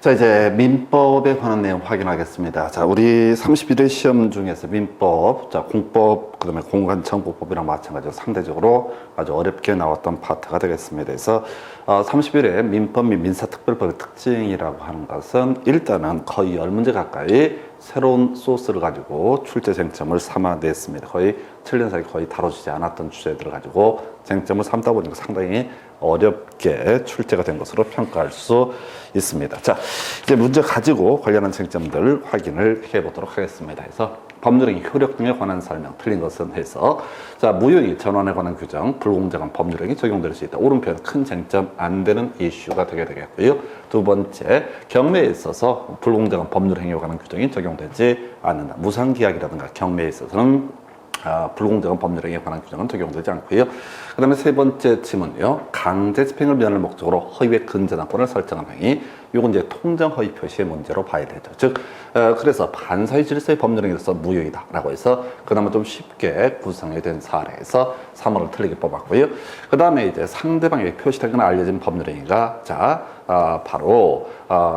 자, 이제 민법에 관한 내용 확인하겠습니다. 자, 우리 31회 시험 중에서 민법, 자, 공법, 그 다음에 공간정보법이랑 마찬가지로 상대적으로 아주 어렵게 나왔던 파트가 되겠습니다. 그래서 31회 민법 및 민사특별법의 특징이라고 하는 것은 일단은 거의 10문제 가까이 새로운 소스를 가지고 출제 쟁점을 삼아냈습니다. 거의 7년 사이 거의 다뤄지지 않았던 주제들을 가지고 쟁점을 삼다 보니까 상당히 어렵게 출제가 된 것으로 평가할 수 있습니다. 자, 이제 문제 가지고 관련한 쟁점들 확인을 해보도록 하겠습니다. 그래서 법률행위 효력 등에 관한 설명, 틀린 것은 해서 자, 무효이익 전환에 관한 규정, 불공정한 법률행위 적용될 수 있다. 오른편 큰 쟁점 안 되는 이슈가 되게 되겠고요. 두 번째, 경매에 있어서 불공정한 법률행위에 관한 규정이 적용되지 않는다. 무상계약이라든가 경매에 있어서는 불공정한 법률행위에 관한 규정은 적용되지 않고요. 그 다음에 세 번째 지문요. 강제 집행을 면할 목적으로 허위의 근저당권을 설정한 행위. 요건 이제 통정 허위 표시의 문제로 봐야 되죠. 즉, 그래서 반사회 질서의 법률행위로서 무효이다라고 해서 그나마 좀 쉽게 구성이 된 사례에서 3번을 틀리게 뽑았고요. 그 다음에 이제 상대방에게 표시되거나 알려진 법률행위가 바로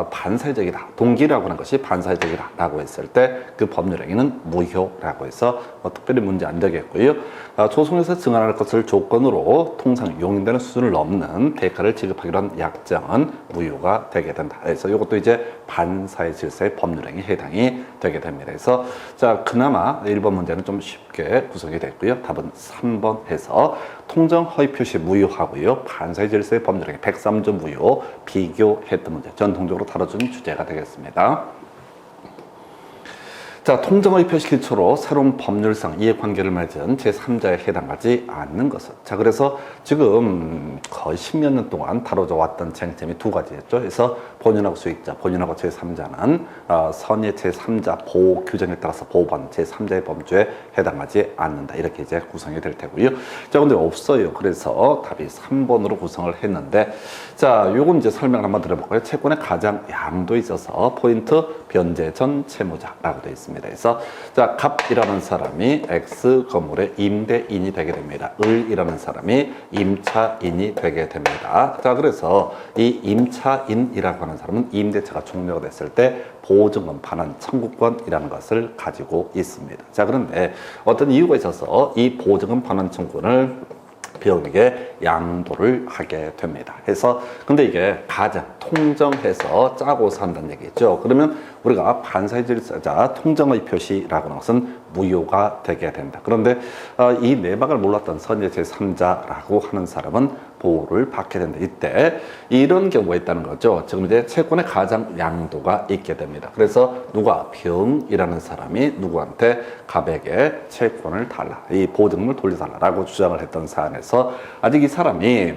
반사회적이다. 동기라고 하는 것이 반사회적이다라고 했을 때 그 법률행위는 무효라고 해서 특별히 문제 안 되겠고요. 조속에서 증언할 것을 조건으로 통상 용인되는 수준을 넘는 대가를 지급하기로 한 약정은 무효가 되게 된다. 그래서 이것도 이제 반사회 질서의 법률행위에 해당이 되게 됩니다. 그래서 자, 그나마 1번 문제는 좀 쉽게 구성이 됐고요. 답은 3번 해서 통정 허위 표시 무효하고요. 반사회 질서의 법률행위 103조 무효 비교했던 문제 전통적으로 다뤄준 주제가 되겠습니다. 자, 통정의 표시 기초로 새로운 법률상 이해관계를 맺은 제3자에 해당하지 않는 것은. 자, 그래서 지금 거의 10몇 년 동안 다뤄져 왔던 쟁점이 두 가지였죠. 그래서 본인하고 수익자, 본인하고 제3자는 선의 제3자 보호 규정에 따라서 보호받는 제3자의 범주에 해당하지 않는다. 이렇게 이제 구성이 될 테고요. 자, 근데 없어요. 그래서 답이 3번으로 구성을 했는데, 자, 요건 이제 설명을 한번 드려볼까요? 채권의 가장 양도에 있어서 포인트 변제 전 채무자라고 되어 있습니다. 그래서 자, 갑이라는 사람이 X 건물의 임대인이 되게 됩니다. 을이라는 사람이 임차인이 되게 됩니다. 자, 그래서 이 임차인이라고 하는 사람은 임대차가 종료가 됐을 때 보증금 반환 청구권이라는 것을 가지고 있습니다. 자, 그런데 어떤 이유가 있어서 이 보증금 반환 청구권을 비용에게 양도를 하게 됩니다. 해서 근데 이게 가장 통정해서 짜고 산다는 얘기죠. 그러면 우리가 반사회 질서자 통정의 표시라고 하는 것은 무효가 되게 된다. 그런데 이 내막을 몰랐던 선의 제3자라고 하는 사람은 보호를 받게 된다. 이때 이런 경우가 있다는 거죠. 지금 이제 채권의 가장 양도가 있게 됩니다. 그래서 누가 병이라는 사람이 누구한테 갑에게 채권을 달라, 이 보증금을 돌려달라라고 주장을 했던 사안에서 아직 이 사람이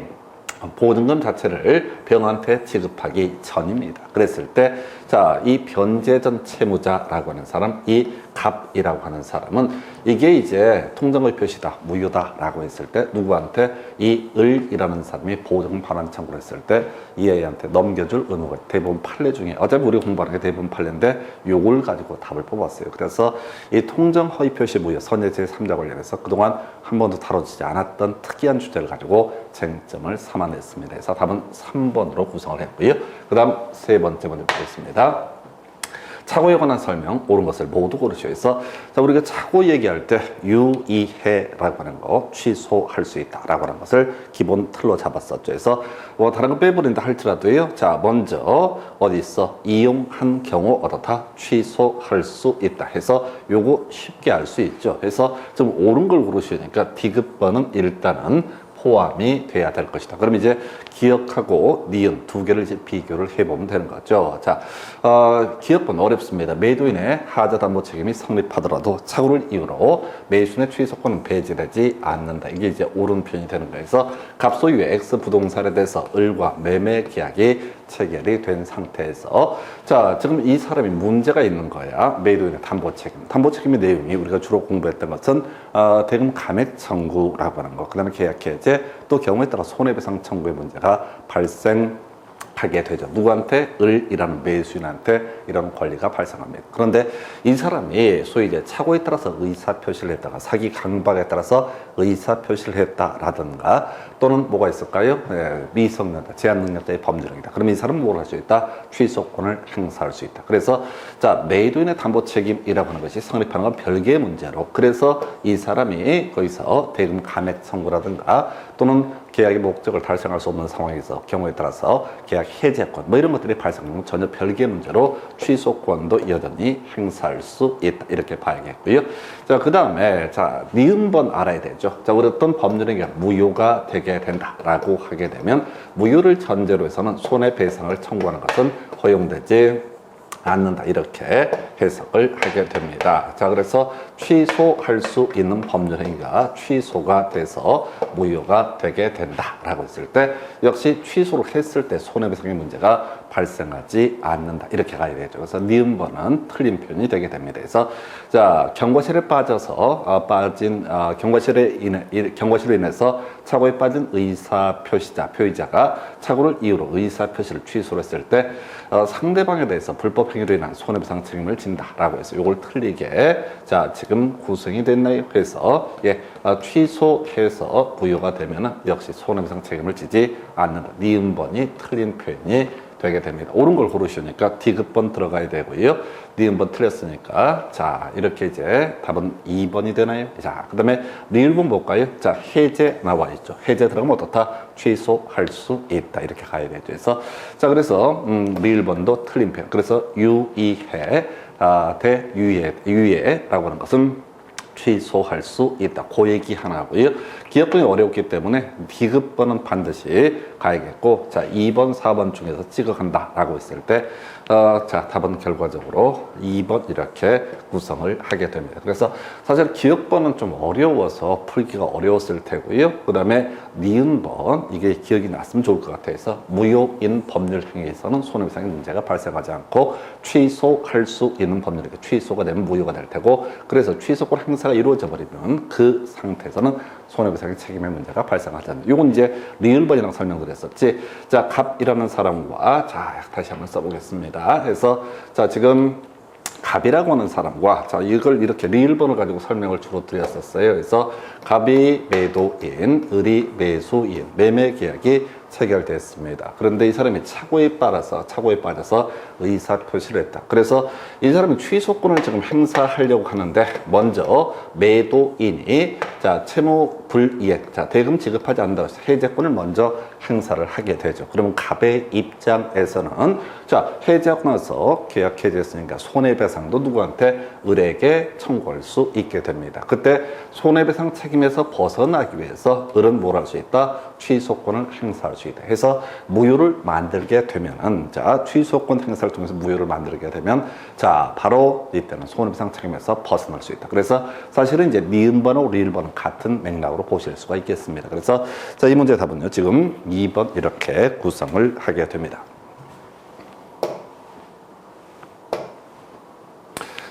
보증금 자체를 병한테 지급하기 전입니다. 그랬을 때, 자, 이 변제전 채무자라고 하는 사람, 이 갑이라고 하는 사람은 이게 이제 통정의 표시다, 무효다라고 했을 때 누구한테 이 을이라는 사람이 보증금 반환 청구를 했을 때 이 애한테 넘겨줄 의무가 대부분 판례 중에 어차피 우리가 공부하는 게 대부분 판례인데 요걸 가지고 답을 뽑았어요. 그래서 이 통정 허위 표시 무효 선의 제3자 관련해서 그동안 한 번도 다뤄지지 않았던 특이한 주제를 가지고 쟁점을 삼아냈습니다. 그래서 답은 3번으로 구성을 했고요. 그 다음 세 번째 문제 보겠습니다. 착오에 관한 설명, 옳은 것을 모두 고르시오. 해서 자, 우리가 착오 얘기할 때 유의해라고 하는 거 취소할 수 있다라고 하는 것을 기본 틀로 잡았었죠. 그래서 뭐 다른 거 빼버린다 할지라도요. 자, 먼저 어디 있어? 이용한 경우 어떻다? 취소할 수 있다. 해서 요거 쉽게 알 수 있죠. 그래서 좀 옳은 걸 고르시니까 디귿번은 일단은 포함이 돼야 될 것이다. 그럼 이제 기억하고 니은 두 개를 이제 비교를 해보면 되는 거죠. 자, 기억은 어렵습니다. 매도인의 하자담보 책임이 성립하더라도 착오를 이유로 매수인의 취소권은 배제되지 않는다. 이게 이제 옳은 표현이 되는 거예요. 그래서 갑소유의 X 부동산에 대해서 을과 매매 계약이 체결이 된 상태에서 자, 지금 이 사람이 문제가 있는 거야. 매도인의 담보 책임. 담보 책임의 내용이 우리가 주로 공부했던 것은 대금 감액 청구라고 하는 거. 그 다음에 계약 해제, 또 경우에 따라 손해배상 청구의 문제가 발생할 하게 되죠. 누구한테? 을이라는 매수인한테 이런 권리가 발생합니다. 그런데 이 사람이 소위 이제 착오에 따라서 의사 표시를 했다가 사기 강박에 따라서 의사 표시를 했다라든가 또는 뭐가 있을까요? 미성년자, 제한 능력자의 법률행위다. 그러면 이 사람은 뭘 할 수 있다? 취소권을 행사할 수 있다. 그래서 자, 매도인의 담보 책임이라고 하는 것이 성립하는 건 별개의 문제로, 그래서 이 사람이 거기서 대금 감액 청구라든가 또는 계약의 목적을 달성할 수 없는 상황에서 경우에 따라서 계약 해제권 뭐 이런 것들이 발생하는 전혀 별개의 문제로 취소권도 여전히 행사할 수 있다, 이렇게 봐야겠고요. 자, 그 다음에 자, 니은번 알아야 되죠. 자, 우리 어떤 법률행위가 무효가 되게 된다라고 하게 되면 무효를 전제로 해서는 손해배상을 청구하는 것은 허용되지 않는다, 이렇게 해석을 하게 됩니다. 자, 그래서 취소할 수 있는 법률행위가 취소가 돼서 무효가 되게 된다라고 했을 때 역시 취소를 했을 때 손해배상의 문제가 발생하지 않는다, 이렇게 가야 되죠. 그래서 니은번은 틀린 표현이 되게 됩니다. 그래서 자, 경과실에 빠져서 경과실로 인해서 착오에 빠진 의사 표의자가 착오를 이유로 의사 표시를 취소를 했을 때 상대방에 대해서 불법 행위로 인한 손해배상 책임을 진다라고 해서 이걸 틀리게 자, 지금 구성이 됐나요? 그래서 취소해서 무효가 되면은 역시 손해배상 책임을 지지 않는다. 니은번이 틀린 표현이 되게 됩니다. 옳은 걸 고르시니까 디귿번 들어가야 되고요. 니은번 틀렸으니까 자, 이렇게 이제 답은 2번이 되나요? 자, 그 다음에 리을번 볼까요? 자, 해제 나와 있죠. 해제 들어가면 어떻다? 취소할 수 있다, 이렇게 가야 되죠. 그래서 자, 그래서 리을번도 틀린 표현. 그래서 유의해 대 유예라고 하는 것은 취소할 수 있다. 그 얘기 하나고요. 기억번이 어렵기 때문에 디귿번은 반드시 가야겠고, 자, 2번, 4번 중에서 찍어간다라고 했을 때, 자, 답은 결과적으로 2번 이렇게 구성을 하게 됩니다. 그래서 사실 기억번은 좀 어려워서 풀기가 어려웠을 테고요. 그 다음에 니은번, 이게 기억이 났으면 좋을 것 같아서 무효인 법률 행위에서는 손해배상의 문제가 발생하지 않고 취소할 수 있는 법률이 취소가 되면 무효가 될 테고, 그래서 취소권 행사가 이루어져 버리면 그 상태에서는 손해배상의 책임의 문제가 발생하지 않는. 이건 이제 리을번이라고 설명드렸었지. 자, 갑이라는 사람과 자, 다시 한번 써보겠습니다. 그래서 자, 지금 갑이라고 하는 사람과 자, 이걸 이렇게 리을번을 가지고 설명을 주로 드렸었어요. 그래서 갑이 매도인, 을이 매수인, 매매 계약이 체결됐습니다. 그런데 이 사람이 착오에 빠져서 의사 표시를 했다. 그래서 이 사람이 취소권을 지금 행사하려고 하는데 먼저 매도인이 자, 채무 불이행, 자, 대금 지급하지 않는다고 해서 해제권을 먼저 행사를 하게 되죠. 그러면 갑의 입장에서는 자, 해제하고 나서 계약 해제했으니까 손해배상도 누구한테? 을에게 청구할 수 있게 됩니다. 그때 손해배상 책임에서 벗어나기 위해서 을은 뭘 할 수 있다? 취소권을 행사할 수 있다. 해서 무효를 만들게 되면은 자, 취소권 행사를 통해서 무효를 만들게 되면 자, 바로 이때는 손해배상 책임에서 벗어날 수 있다. 그래서 사실은 이제 니은번하고 리을번은 같은 맥락으로 보실 수가 있겠습니다. 그래서 자, 이 문제 답은요, 지금 2번 이렇게 구성을 하게 됩니다.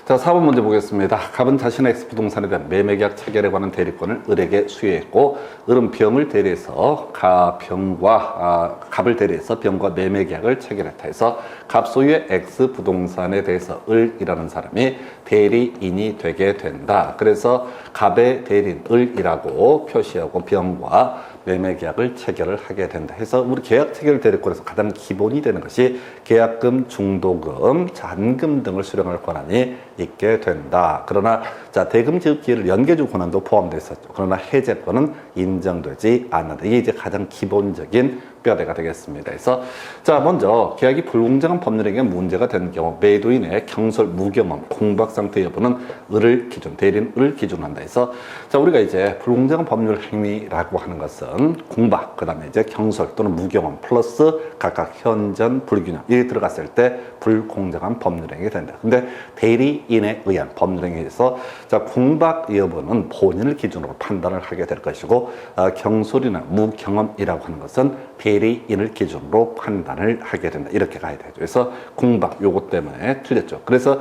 자, 4번 문제 보겠습니다. 갑은 자신의 X부동산에 대한 매매계약 체결에 관한 대리권을 을에게 수여했고, 을은 병을 대리해서 갑을 대리해서 병과 매매계약을 체결했다 해서 갑 소유의 X부동산에 대해서 을이라는 사람이 대리인이 되게 된다. 그래서 갑의 대리인 을이라고 표시하고 병과 매매계약을 체결을 하게 된다 해서 우리 계약 체결 대리권에서 가장 기본이 되는 것이 계약금, 중도금, 잔금 등을 수령할 권한이 있게 된다. 그러나 자, 대금 지급 기회를 연계적 권한도 포함되어 있었죠. 그러나 해제권은 인정되지 않는다. 이게 이제 가장 기본적인 뼈대가 되겠습니다. 그래서 자, 먼저 계약이 불공정한 법률행위가 문제가 되는 경우 매도인의 경솔, 무경험, 공박 상태 여부는 을을 기준, 대리인 을을 기준으로 한다 해서 자, 우리가 이제 불공정한 법률 행위라고 하는 것은 공박, 그 다음에 이제 경솔 또는 무경험 플러스 각각 현전, 불균형 이게 들어갔을 때 불공정한 법률 행위가 된다. 근데 대리인에 의한 법률 행위에서 자, 공박 여부는 본인을 기준으로 판단을 하게 될 것이고 경솔이나 무경험이라고 하는 것은 대리인을 기준으로 판단을 하게 된다. 이렇게 가야 되죠. 그래서 공박 요것 때문에 틀렸죠. 그래서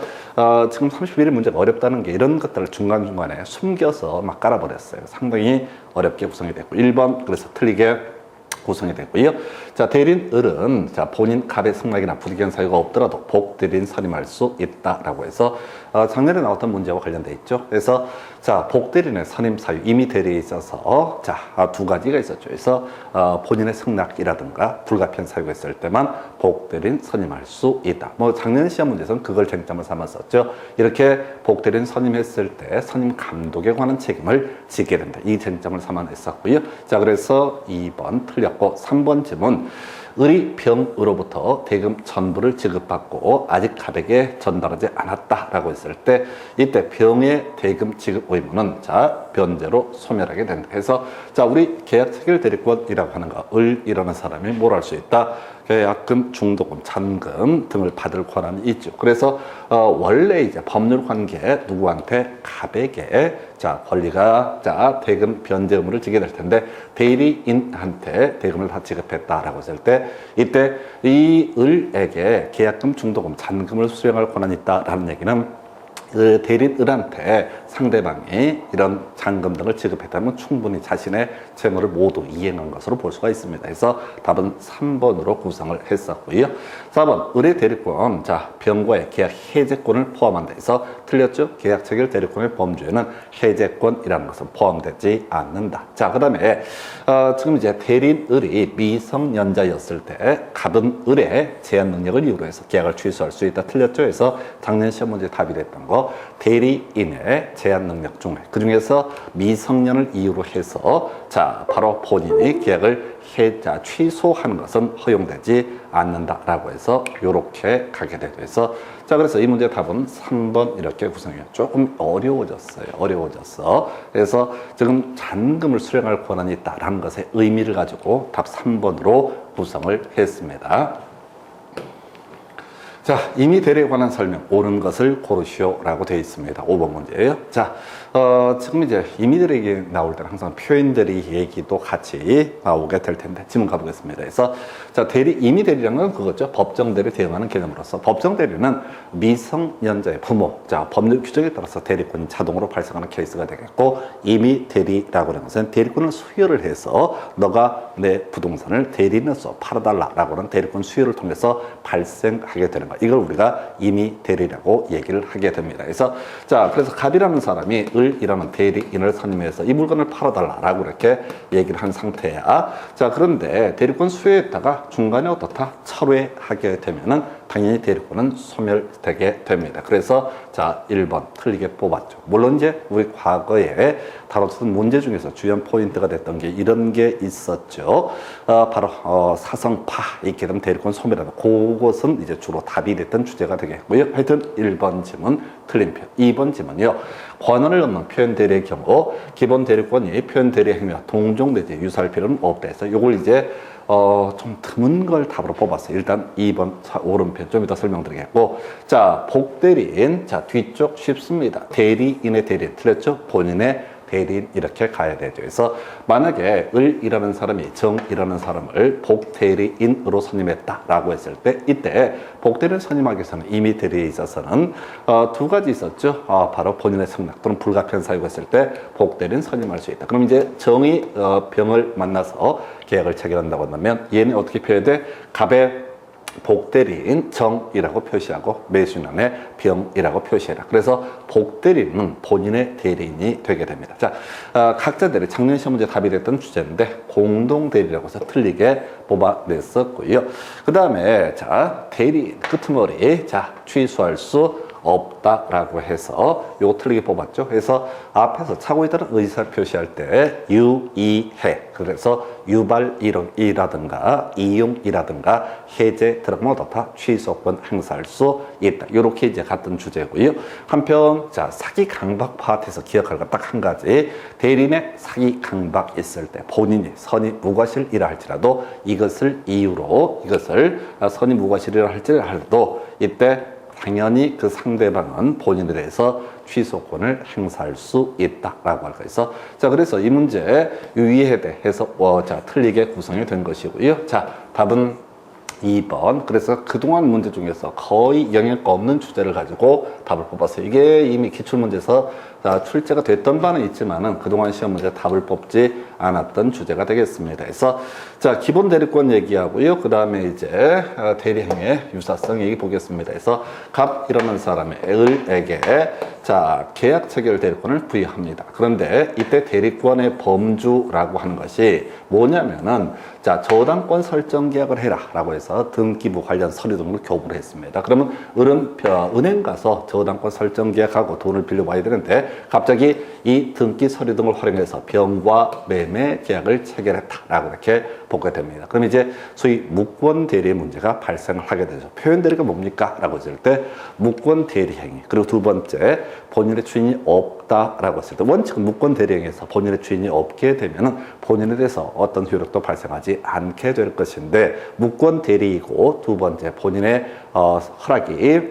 지금 31일 문제가 어렵다는 게 이런 것들을 중간중간에 숨겨서 막 깔아버렸어요. 상당히 어렵게 구성이 됐고 1번 그래서 틀리게 구성이 됐고요. 자, 대리인을은 자, 본인 갑의 승낙이나 불이견 사유가 없더라도 복대리인 선임할 수 있다라고 해서 작년에 나왔던 문제와 관련돼 있죠. 그래서 자, 복대리인의 선임 사유, 임의 대리에 있어서 자, 두 가지가 있었죠. 그래서 본인의 승낙이라든가 불가피한 사유가 있을 때만 복대리인 선임할 수 있다. 뭐 작년 시험 문제에서는 그걸 쟁점을 삼았었죠. 이렇게 복대리인 선임했을 때 선임 감독에 관한 책임을 지게 된다. 이 쟁점을 삼아냈었고요. 자, 그래서 2번 틀렸고 3번 질문. 을이 병으로부터 대금 전부를 지급받고 아직 갑에게 전달하지 않았다라고 했을 때 이때 병의 대금 지급 의무는 자, 변제로 소멸하게 된다. 그래서 자, 우리 계약 체결 대리권이라고 하는 거, 을이라는 사람이 뭘 할 수 있다? 계약금, 중도금, 잔금 등을 받을 권한이 있죠. 그래서 원래 이제 법률 관계에 누구한테 갑에게 자, 권리가 자, 대금 변제 의무를 지게 될 텐데 대리인한테 대금을 다 지급했다라고 했을 때 이때 이 을에게 계약금, 중도금, 잔금을 수령할 권한이 있다라는 얘기는 그 대리인한테 상대방이 이런 잔금 등을 지급했다면 충분히 자신의 채무를 모두 이행한 것으로 볼 수가 있습니다. 그래서 답은 3번으로 구성을 했었고요. 4번 을의 대리권, 자, 병과의 계약 해제권을 포함한다 해서 틀렸죠? 계약 체결 대리권의 범주에는 해제권이라는 것은 포함되지 않는다. 자, 그 다음에 지금 이제 대리인 을이 미성년자였을 때 갑은 을의 제한 능력을 이유로 해서 계약을 취소할 수 있다. 틀렸죠? 그래서 작년 시험 문제 답이 됐던 거 대리인의 제한 능력 중에 그 중에서 미성년을 이유로 해서 자, 바로 본인이 계약을 취소하는 것은 허용되지 않는다라고 해서 이렇게 가게 되서 자, 그래서 이 문제 답은 3번 이렇게 구성해요. 조금 어려워졌어. 그래서 지금 잔금을 수령할 권한이 있다라는 것의 의미를 가지고 답 3번으로 구성을 했습니다. 자, 임의 대리에 관한 설명, 옳은 것을 고르시오라고 되어 있습니다. 5번 문제예요. 자, 지금 이제 임의 대리 얘기 나올 때는 항상 표현대리 얘기도 같이 나오게 될 텐데 질문 가보겠습니다. 그래서 자, 임의 대리라는 건 그거죠. 법정 대리 대응하는 개념으로서 법정 대리는 미성년자의 부모, 자, 법률 규정에 따라서 대리권이 자동으로 발생하는 케이스가 되겠고 임의 대리라고 하는 것은 대리권을 수여를 해서 너가 내 부동산을 대리인으로서 팔아달라라고 하는 대리권 수여를 통해서 발생하게 되는 것. 이걸 우리가 임의 대리라고 얘기를 하게 됩니다. 그래서 자, 그래서 갑이라는 사람이 을이라는 대리인을 선임해서 이 물건을 팔아달라라고 이렇게 얘기를 한 상태야. 자, 그런데 대리권 수여했다가 중간에 어떻다? 철회하게 되면은 당연히 대리권은 소멸되게 됩니다. 그래서 자, 1번 틀리게 뽑았죠. 물론 이제 우리 과거에 다뤘던 문제 중에서 주연 포인트가 됐던 게 이런 게 있었죠. 바로 사성파 있게 되면 대리권 소멸하다. 그것은 이제 주로 답이 됐던 주제가 되겠고요. 하여튼 1번 지문 틀린 표. 2번 지문이요. 권한을 넘는 표현 대리의 경우 기본 대리권이 표현 대리의 행위와 동종 내지 유사할 필요는 없다 해서 이걸 이제 좀 드문 걸 답으로 뽑았어요. 일단 2번 오른편 좀 이따 설명드리겠고, 자, 복대리인, 자, 뒤쪽 쉽습니다. 대리인의 대리인 틀렸죠? 본인의 대리인 이렇게 가야 되죠. 그래서 만약에 을이라는 사람이 정이라는 사람을 복대리인으로 선임했다라고 했을 때 이때 복대리인 선임하기 위해서는 임의 대리에 있어서는 두 가지 있었죠. 바로 본인의 승낙 또는 불가피한 사유가 있을 때 복대리인 선임할 수 있다. 그럼 이제 정이 병을 만나서 계약을 체결한다고 한다면 얘는 어떻게 표현돼? 갑의 복대리인 정이라고 표시하고 매수인의 병이라고 표시해라. 그래서 복대리인은 본인의 대리인이 되게 됩니다. 자, 각자 대리 작년 시험 문제 답이 됐던 주제인데 공동대리라고 해서 틀리게 뽑아냈었고요. 그 다음에 자, 대리인 끄트머리 자, 취소할 수 없다라고 해서 요거 틀리게 뽑았죠. 그래서 앞에서 차고 있다는 의사 표시할 때 유의해. 그래서 유발이라든가 이용이라든가 해제 들어가면 어떻다? 취소권 행사할 수 있다. 이렇게 이제 같은 주제고요. 한편 자, 사기 강박 파트에서 기억할 것 딱 한 가지. 대리인의 사기 강박 있을 때 본인이 선임 무과실이라 할지라도 이것을 이유로 선임 무과실이라 할지라도 이때 당연히 그 상대방은 본인에 대해서 취소권을 행사할 수 있다라고 할 거예요. 자, 그래서 이 문제 유의해야 돼 해서 자, 틀리게 구성이 된 것이고요. 자, 답은 2번. 그래서 그동안 문제 중에서 거의 영향가 없는 주제를 가지고 답을 뽑았어요. 이게 이미 기출문제에서 출제가 됐던 바는 있지만은 그동안 시험 문제 답을 뽑지 않았던 주제가 되겠습니다. 그래서 자, 기본 대리권 얘기하고요. 그 다음에 이제 대리행위의 유사성 얘기 보겠습니다. 그래서 갑이라는 사람의 을에게 자, 계약 체결 대리권을 부여합니다. 그런데 이때 대리권의 범주라고 하는 것이 뭐냐면은 자, 저당권 설정 계약을 해라 라고 해서 등기부 관련 서류 등을 교부를 했습니다. 그러면 을은 은행 가서 저당권 설정 계약하고 돈을 빌려와야 되는데 갑자기 이 등기 서류 등을 활용해서 병과 매매 계약을 체결했다 라고 이렇게 보게 됩니다. 그럼 이제 소위 무권 대리의 문제가 발생을 하게 되죠. 표현 대리가 뭡니까? 라고 했을 때 무권 대리 행위, 그리고 두 번째 본인의 주인이 없다라고 했을 때 원칙은 무권 대리 행위에서 본인의 주인이 없게 되면은 본인에 대해서 어떤 효력도 발생하지 않게 될 것인데 무권 대리이고 두 번째 본인의 허락이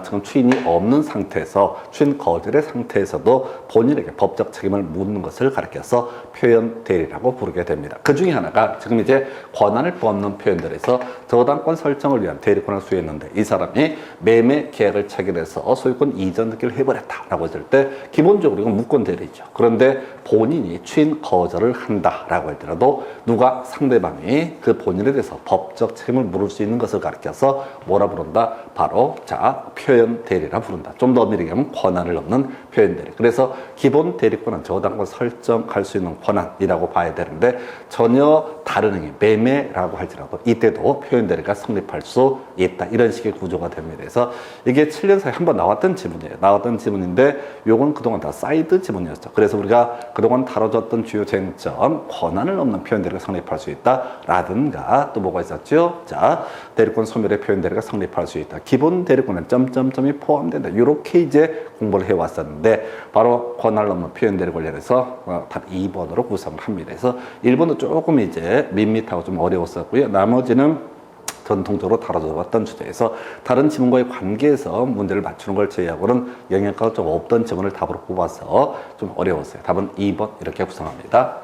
지금 추인이 없는 상태에서 추인 거절의 상태에서도 본인에게 법적 책임을 묻는 것을 가리켜서 표현 대리라고 부르게 됩니다. 그 중에 하나가 지금 이제 권한을 뽑는 표현들에서 저당권 설정을 위한 대리권을 수여했는데 이 사람이 매매 계약을 체결해서 소유권 이전 등기를 해버렸다라고 했을 때 기본적으로 이건 무권 대리죠. 그런데 본인이 추인 거절을 한다라고 할지라도 누가 상대방이 그 본인에 대해서 법적 책임을 물을 수 있는 것을 가리켜서 뭐라 부른다? 바로 자 표현 대리라 부른다. 좀 더 엄밀하게 하면 권한을 얻는 표현 대리. 그래서 기본 대리권은 저당권 설정할 수 있는 권한이라고 봐야 되는데 전혀 다른 행위, 매매라고 할지라도 이때도 표현 대리가 성립할 수 있다. 이런 식의 구조가 됩니다. 그래서 이게 7년 사이에 한번 나왔던 지문이에요. 나왔던 지문인데 요건 그동안 다 사이드 지문이었죠. 그래서 우리가 그동안 다뤄졌던 주요 쟁점, 권한을 넘는 표현 대리가 성립할 수 있다. 라든가 또 뭐가 있었죠? 자, 대리권 소멸의 표현 대리가 성립할 수 있다. 기본 대리권은 점점점이 포함된다. 이렇게 이제 공부를 해왔었는데 바로 권한을 넘는 표현 대리 관련해서 답 2번으로 구성을 합니다. 그래서 1번은 조금 이제 밋밋하고 좀 어려웠었고요. 나머지는 전통적으로 다뤄져 왔던 주제에서 다른 지문과의 관계에서 문제를 맞추는 걸 제외하고는 영향가가 좀 없던 지문을 답으로 뽑아서 좀 어려웠어요. 답은 2번 이렇게 구성합니다.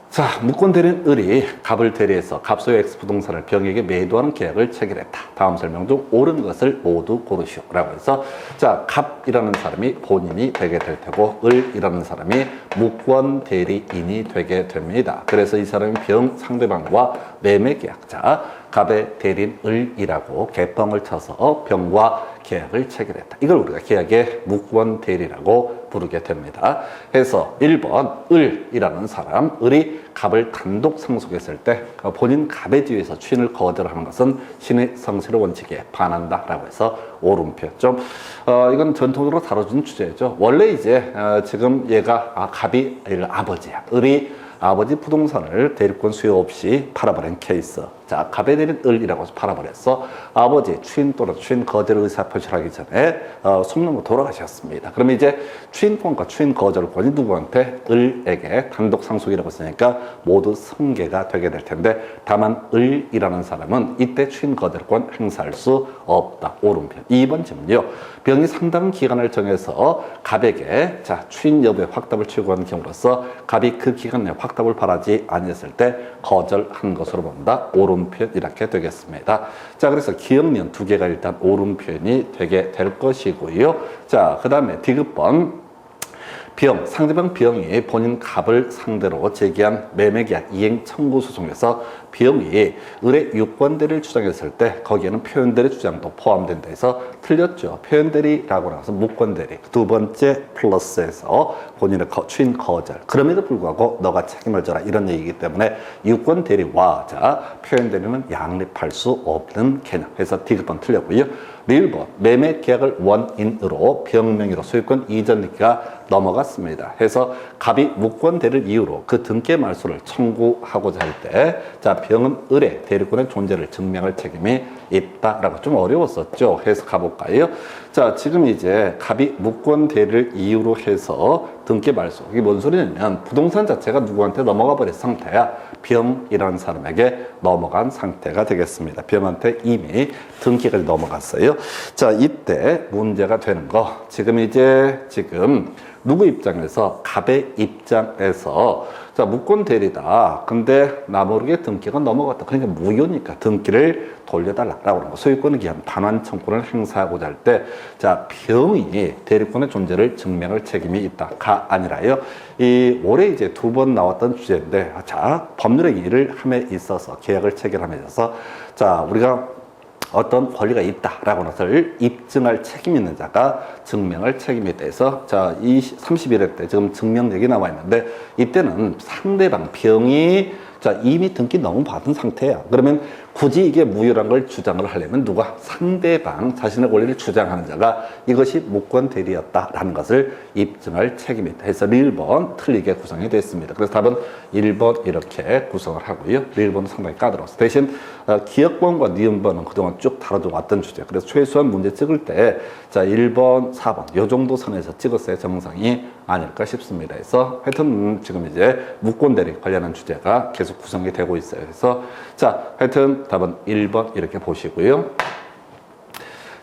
자, 무권 대리인 을이 갑을 대리해서 갑소유 X 부동산을 병에게 매도하는 계약을 체결했다. 다음 설명 중 옳은 것을 모두 고르시오. 라고 해서 자, 갑이라는 사람이 본인이 되게 될 테고 을이라는 사람이 무권 대리인이 되게 됩니다. 그래서 이 사람이 병 상대방과 매매 계약자, 갑의 대리인 을이라고 개뻥을 쳐서 병과 계약을 체결했다. 이걸 우리가 계약의 무권 대리라고 부르게 됩니다. 해서 1번 을이라는 사람, 을이 갑을 단독 상속했을 때 본인 갑의 뒤에서 추인을 거절하는 것은 신의 성실의 원칙에 반한다라고 해서 오름표. 좀 이건 전통적으로 다뤄주는 주제죠. 원래 이제 지금 얘가 갑이 아버지야. 을이 아버지 부동산을 대리권 수요 없이 팔아버린 케이스. 자, 갑에 대린 을이라고 해서 팔아버렸어. 아버지 추인 또는 추인 거절 의사 표시를 하기 전에 숨는고 돌아가셨습니다. 그러면 이제 추인권과 추인 거절권이 누구한테? 을에게 단독 상속이라고 했으니까 모두 승계가 되게 될 텐데 다만 을이라는 사람은 이때 추인 거절권 행사할 수 없다. 오른편. 2번 질문이요. 병이 상당 기간을 정해서 갑에게 자, 추인 여부의 확답을 추구하는 경우로서 갑이 그 기간 내에 확답을 바라지 아니했을 때 거절한 것으로 본다. 옳은 표현 이렇게 되겠습니다. 자, 그래서 기억니은 두 개가 일단 옳은 표현이 되게 될 것이고요. 자, 그 다음에 디귿번 병, 상대방 병이 본인 갑을 상대로 제기한 매매계약 이행 청구 소송에서 병이 을의 유권대리를 주장했을 때 거기에는 표현대리 주장도 포함된다 해서 틀렸죠. 표현대리라고 나와서 무권대리. 두 번째 플러스에서 본인의 추인 거절. 그럼에도 불구하고 너가 책임을 져라 이런 얘기이기 때문에 유권대리와 자 표현대리는 양립할 수 없는 개념. 그래서 디귿번 틀렸고요. 1번 매매 계약을 원인으로 병명의로 소유권 이전 등기가 넘어갔습니다. 해서 갑이 무권대리를 이유로 그 등기 말소를 청구하고자 할 때 자 병은 을의 대리권의 존재를 증명할 책임이 있다라고 좀 어려웠었죠. 해서 가볼까요? 자, 지금 이제 갑이 무권대리를 이유로 해서 등기 말소. 이게 뭔 소리냐면 부동산 자체가 누구한테 넘어가 버린 상태야. 병이라는 사람에게 넘어간 상태가 되겠습니다. 병한테 이미 등기까지 넘어갔어요. 자, 이때 문제가 되는 거. 지금 누구 입장에서? 갑의 입장에서 자, 무권 대리다. 근데 나 모르게 등기가 넘어갔다. 그러니까 무효니까 등기를 돌려달라라고 하는 거. 소유권에 기한 반환 청구를 행사하고자 할 때, 자, 병이 대리권의 존재를 증명할 책임이 있다가 아니라요. 이 올해 이제 2번 나왔던 주제인데, 자, 법률의 일을 함에 있어서 계약을 체결함에 있어서, 자, 우리가 어떤 권리가 있다라고 하는 것을 입증할 책임 있는 자가 증명할 책임에 대해서 자, 이 31회 때 지금 증명력이 나와 있는데 이때는 상대방 병이 자, 이미 등기 너무 받은 상태야. 그러면 굳이 이게 무효란 걸 주장을 하려면 누가? 상대방 자신의 권리를 주장하는 자가 이것이 무권 대리였다라는 것을 입증할 책임이 있다. 해서 1번 틀리게 구성이 됐습니다. 그래서 답은 1번 이렇게 구성을 하고요. 1번은 상당히 까다로웠어. 대신 기억번과 니은번은 그동안 쭉 다뤄져 왔던 주제. 그래서 최소한 문제 찍을 때 자, 1번, 4번 요 정도 선에서 찍었어야 정상이 아닐까 싶습니다. 그래서 하여튼 지금 이제 무권 대리 관련한 주제가 계속 구성이 되고 있어요. 그래서 자, 하여튼 답은 1번 이렇게 보시고요.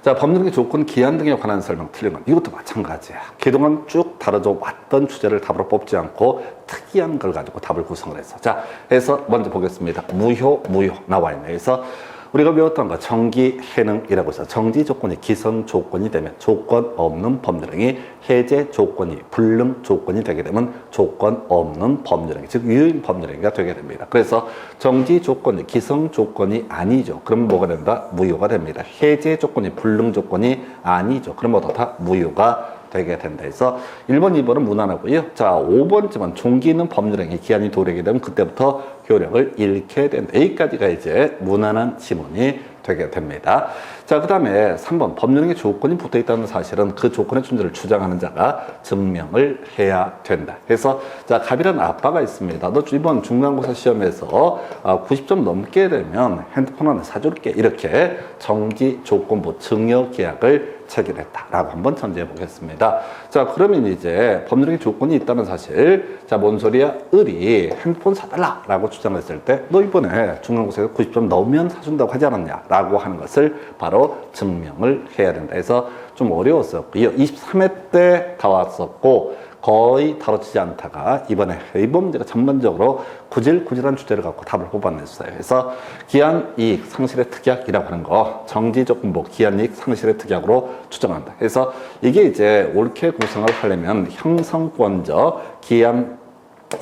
자, 법률의 조건, 기한 등에 관한 설명 틀린 건 이것도 마찬가지야. 그동안 쭉 다뤄져 왔던 주제를 답으로 뽑지 않고 특이한 걸 가지고 답을 구성을 했어. 자, 해서 먼저 보겠습니다. 무효 나와 있네. 그래서 우리가 배웠던 거 정기 해능이라고 해서 정지 조건이 기성 조건이 되면 조건 없는 법률행위, 해제 조건이 불능 조건이 되게 되면 조건 없는 법률행위, 즉 유효인 법률행위가 되게 됩니다. 그래서 정지 조건이 기성 조건이 아니죠. 그럼 뭐가 된다? 무효가 됩니다. 해제 조건이 불능 조건이 아니죠. 그럼 모두 다 무효가 되게 된다 해서 1번, 2번은 무난하고요. 자, 5번쯤은 종기 있는 법률행위 기한이 도래하게 되면 그때부터 효력을 잃게 된다. 여기까지가 이제 무난한 지문이 되게 됩니다. 자, 그 다음에 3번 법률행위 조건이 붙어 있다는 사실은 그 조건의 존재를 주장하는 자가 증명을 해야 된다. 그래서 자, 갑이라는 아빠가 있습니다. 너 이번 중간고사 시험에서 90점 넘게 되면 핸드폰 하나 사줄게. 이렇게 정지 조건부 증여 계약을 체결했다라고 한번 전제해 보겠습니다. 자, 그러면 이제 법률행위 조건이 있다는 사실, 자, 뭔 소리야? 을이 핸드폰 사달라라고 주장했을 때, 너 이번에 중간고사에서 90점 넘으면 사준다고 하지 않았냐라고 하는 것을 바로 증명을 해야 된다. 해서 좀 어려웠었고요. 23회 때 다 왔었고 거의 다뤄지지 않다가 이번에 이번 문제가 전반적으로 구질구질한 주제를 갖고 답을 뽑아냈어요. 그래서 기한이익 상실의 특약이라고 하는 거 정지조건부 기한이익 상실의 특약으로 추정한다. 그래서 이게 이제 옳게 구성을 하려면 형성권적 기한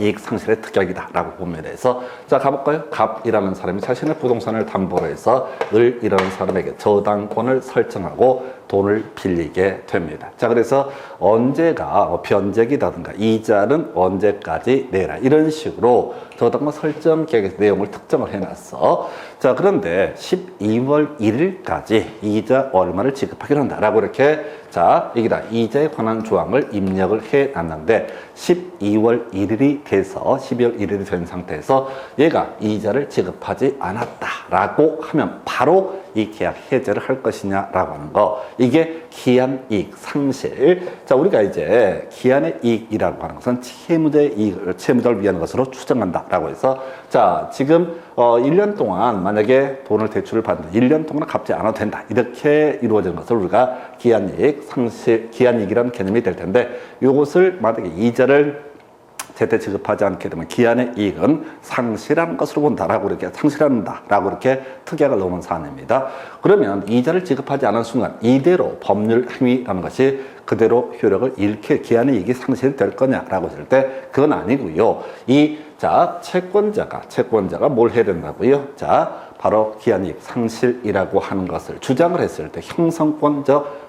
이익 상실의 특약이다라고 보면 돼서 자, 가볼까요? 갑이라는 사람이 자신의 부동산을 담보로 해서 을이라는 사람에게 저당권을 설정하고 돈을 빌리게 됩니다. 자, 그래서 언제가 변제기라든가 이자는 언제까지 내라 이런 식으로 저당권 설정 계획의 내용을 특정을 해놨어. 자, 그런데 12월 1일까지 이자 얼마를 지급하기로 한다라고 이렇게 자, 여기다 이자에 관한 조항을 입력을 해놨는데 12월 1일이 돼서 12월 1일이 된 상태에서 얘가 이자를 지급하지 않았다라고 하면 바로 이 계약 해제를 할 것이냐라고 하는 거. 이게 기한이익 상실. 자, 우리가 이제 기한의 이익이라고 하는 것은 채무자의 이익을 채무자를 위한 것으로 추정한다라고 해서 자, 지금 1년 동안 만약에 돈을 대출을 받는다. 1년 동안 갚지 않아도 된다. 이렇게 이루어지는 것을 우리가 기한이익 상실, 기한이익이라는 개념이 될 텐데 이것을 만약에 이자를 제때 지급하지 않게 되면 기한의 이익은 상실하는 것으로 본다라고 이렇게 상실한다라고 이렇게 특약을 넣은 사안입니다. 그러면 이자를 지급하지 않은 순간 이대로 법률 행위라는 것이 그대로 효력을 잃게 기한의 이익이 상실될 거냐라고 했을 때 그건 아니고요. 자, 채권자가 뭘 해야 된다고요? 자, 바로 기한이익 상실이라고 하는 것을 주장을 했을 때 형성권적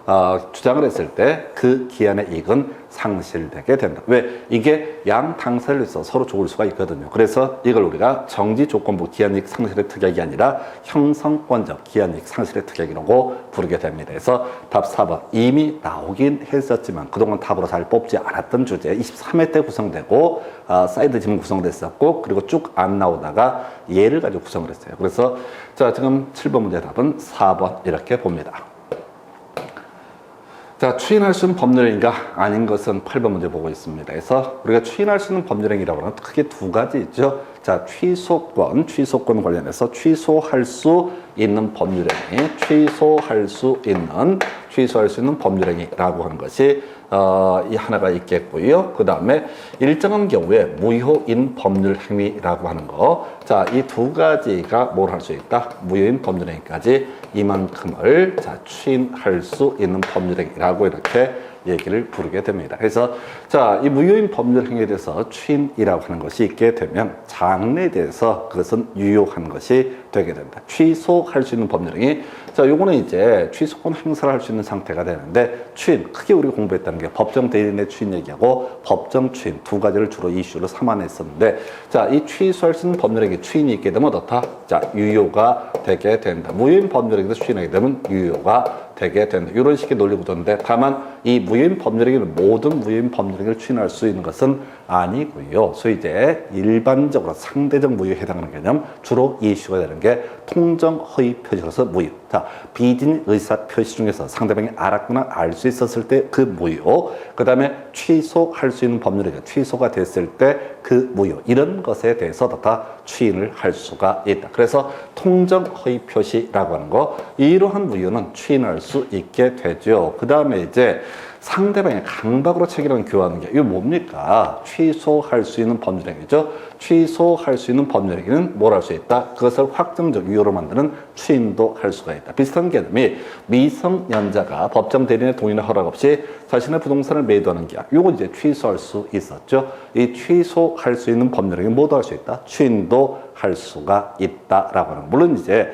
주장을 했을 때 그 기한의 이익은 상실되게 된다. 왜? 이게 양 당사자로서 서로 좋을 수가 있거든요. 그래서 이걸 우리가 정지조건부 기한이익 상실의 특약이 아니라 형성권적 기한이익 상실의 특약이라고 부르게 됩니다. 그래서 답 4번 이미 나오긴 했었지만 그동안 답으로 잘 뽑지 않았던 주제 23회 때 구성되고 사이드 지문 구성됐었고 그리고 쭉 안 나오다가 예를 가지고 구성을 했어요. 그래서 자, 지금 7번 문제 답은 4번 이렇게 봅니다. 자, 추인할 수 있는 법률행위가 아닌 것은 8번 문제 보고 있습니다. 그래서 우리가 추인할 수 있는 법률행위라고 하면 크게 두 가지 있죠. 자, 취소권 관련해서 취소할 수 있는 법률행위, 취소할 수 있는 법률행위라고 하는 것이 이 하나가 있겠고요. 그 다음에 일정한 경우에 무효인 법률 행위라고 하는 거. 자, 이 두 가지가 뭘 할 수 있다? 무효인 법률 행위까지 이만큼을 자, 추인할 수 있는 법률 행위라고 이렇게 얘기를 부르게 됩니다. 그래서 자, 이 무효인 법률 행위에 대해서 추인이라고 하는 것이 있게 되면 장래에 대해서 그것은 유효한 것이 되게 된다. 취소할 수 있는 법률 행위. 자, 요거는 이제 취소권 행사를 할 수 있는 상태가 되는데 추인, 크게 우리가 공부했다는 게 법정 대리인의 추인 얘기하고 법정 추인 두 가지를 주로 이슈로 삼아냈었는데 자, 이 취소할 수 있는 법률 행위 추인이 있게 되면 어떻다? 자, 유효가 되게 된다. 무효인 법률 행위도 추인하게 되면 유효가 되게 된다. 이런 식의 논리 구조인데 다만 이 무효인 법률 행위는 모든 무효인 법률 행위를 추인할 수 있는 것은 아니고요. 소위 이제 일반적으로 상대적 무효에 해당하는 개념 주로 이슈가 되는 게 통정 허위 표시로서 무효. 자, 비진 의사 표시 중에서 상대방이 알았거나 알 수 있었을 때 그 무효. 그 다음에 취소할 수 있는 법률이 취소가 됐을 때 그 무효. 이런 것에 대해서 다 추인을 할 수가 있다. 그래서 통정 허위 표시라고 하는 거 이러한 무효는 추인할 수 있게 되죠. 그 다음에 이제 상대방의 강박으로 체결한 교환하는 게 이거 뭡니까? 취소할 수 있는 법률행위죠. 취소할 수 있는 법률행위는 뭘 할 수 있다? 그것을 확정적 유효로 만드는 추인도 할 수가 있다. 비슷한 개념이 미성년자가 법정 대리인의 동의나 허락 없이 자신의 부동산을 매도하는 게 이건 이제 취소할 수 있었죠. 이 취소할 수 있는 법률행위 모두 할 수 있다. 추인도 할 수가 있다라고 하는. 물론 이제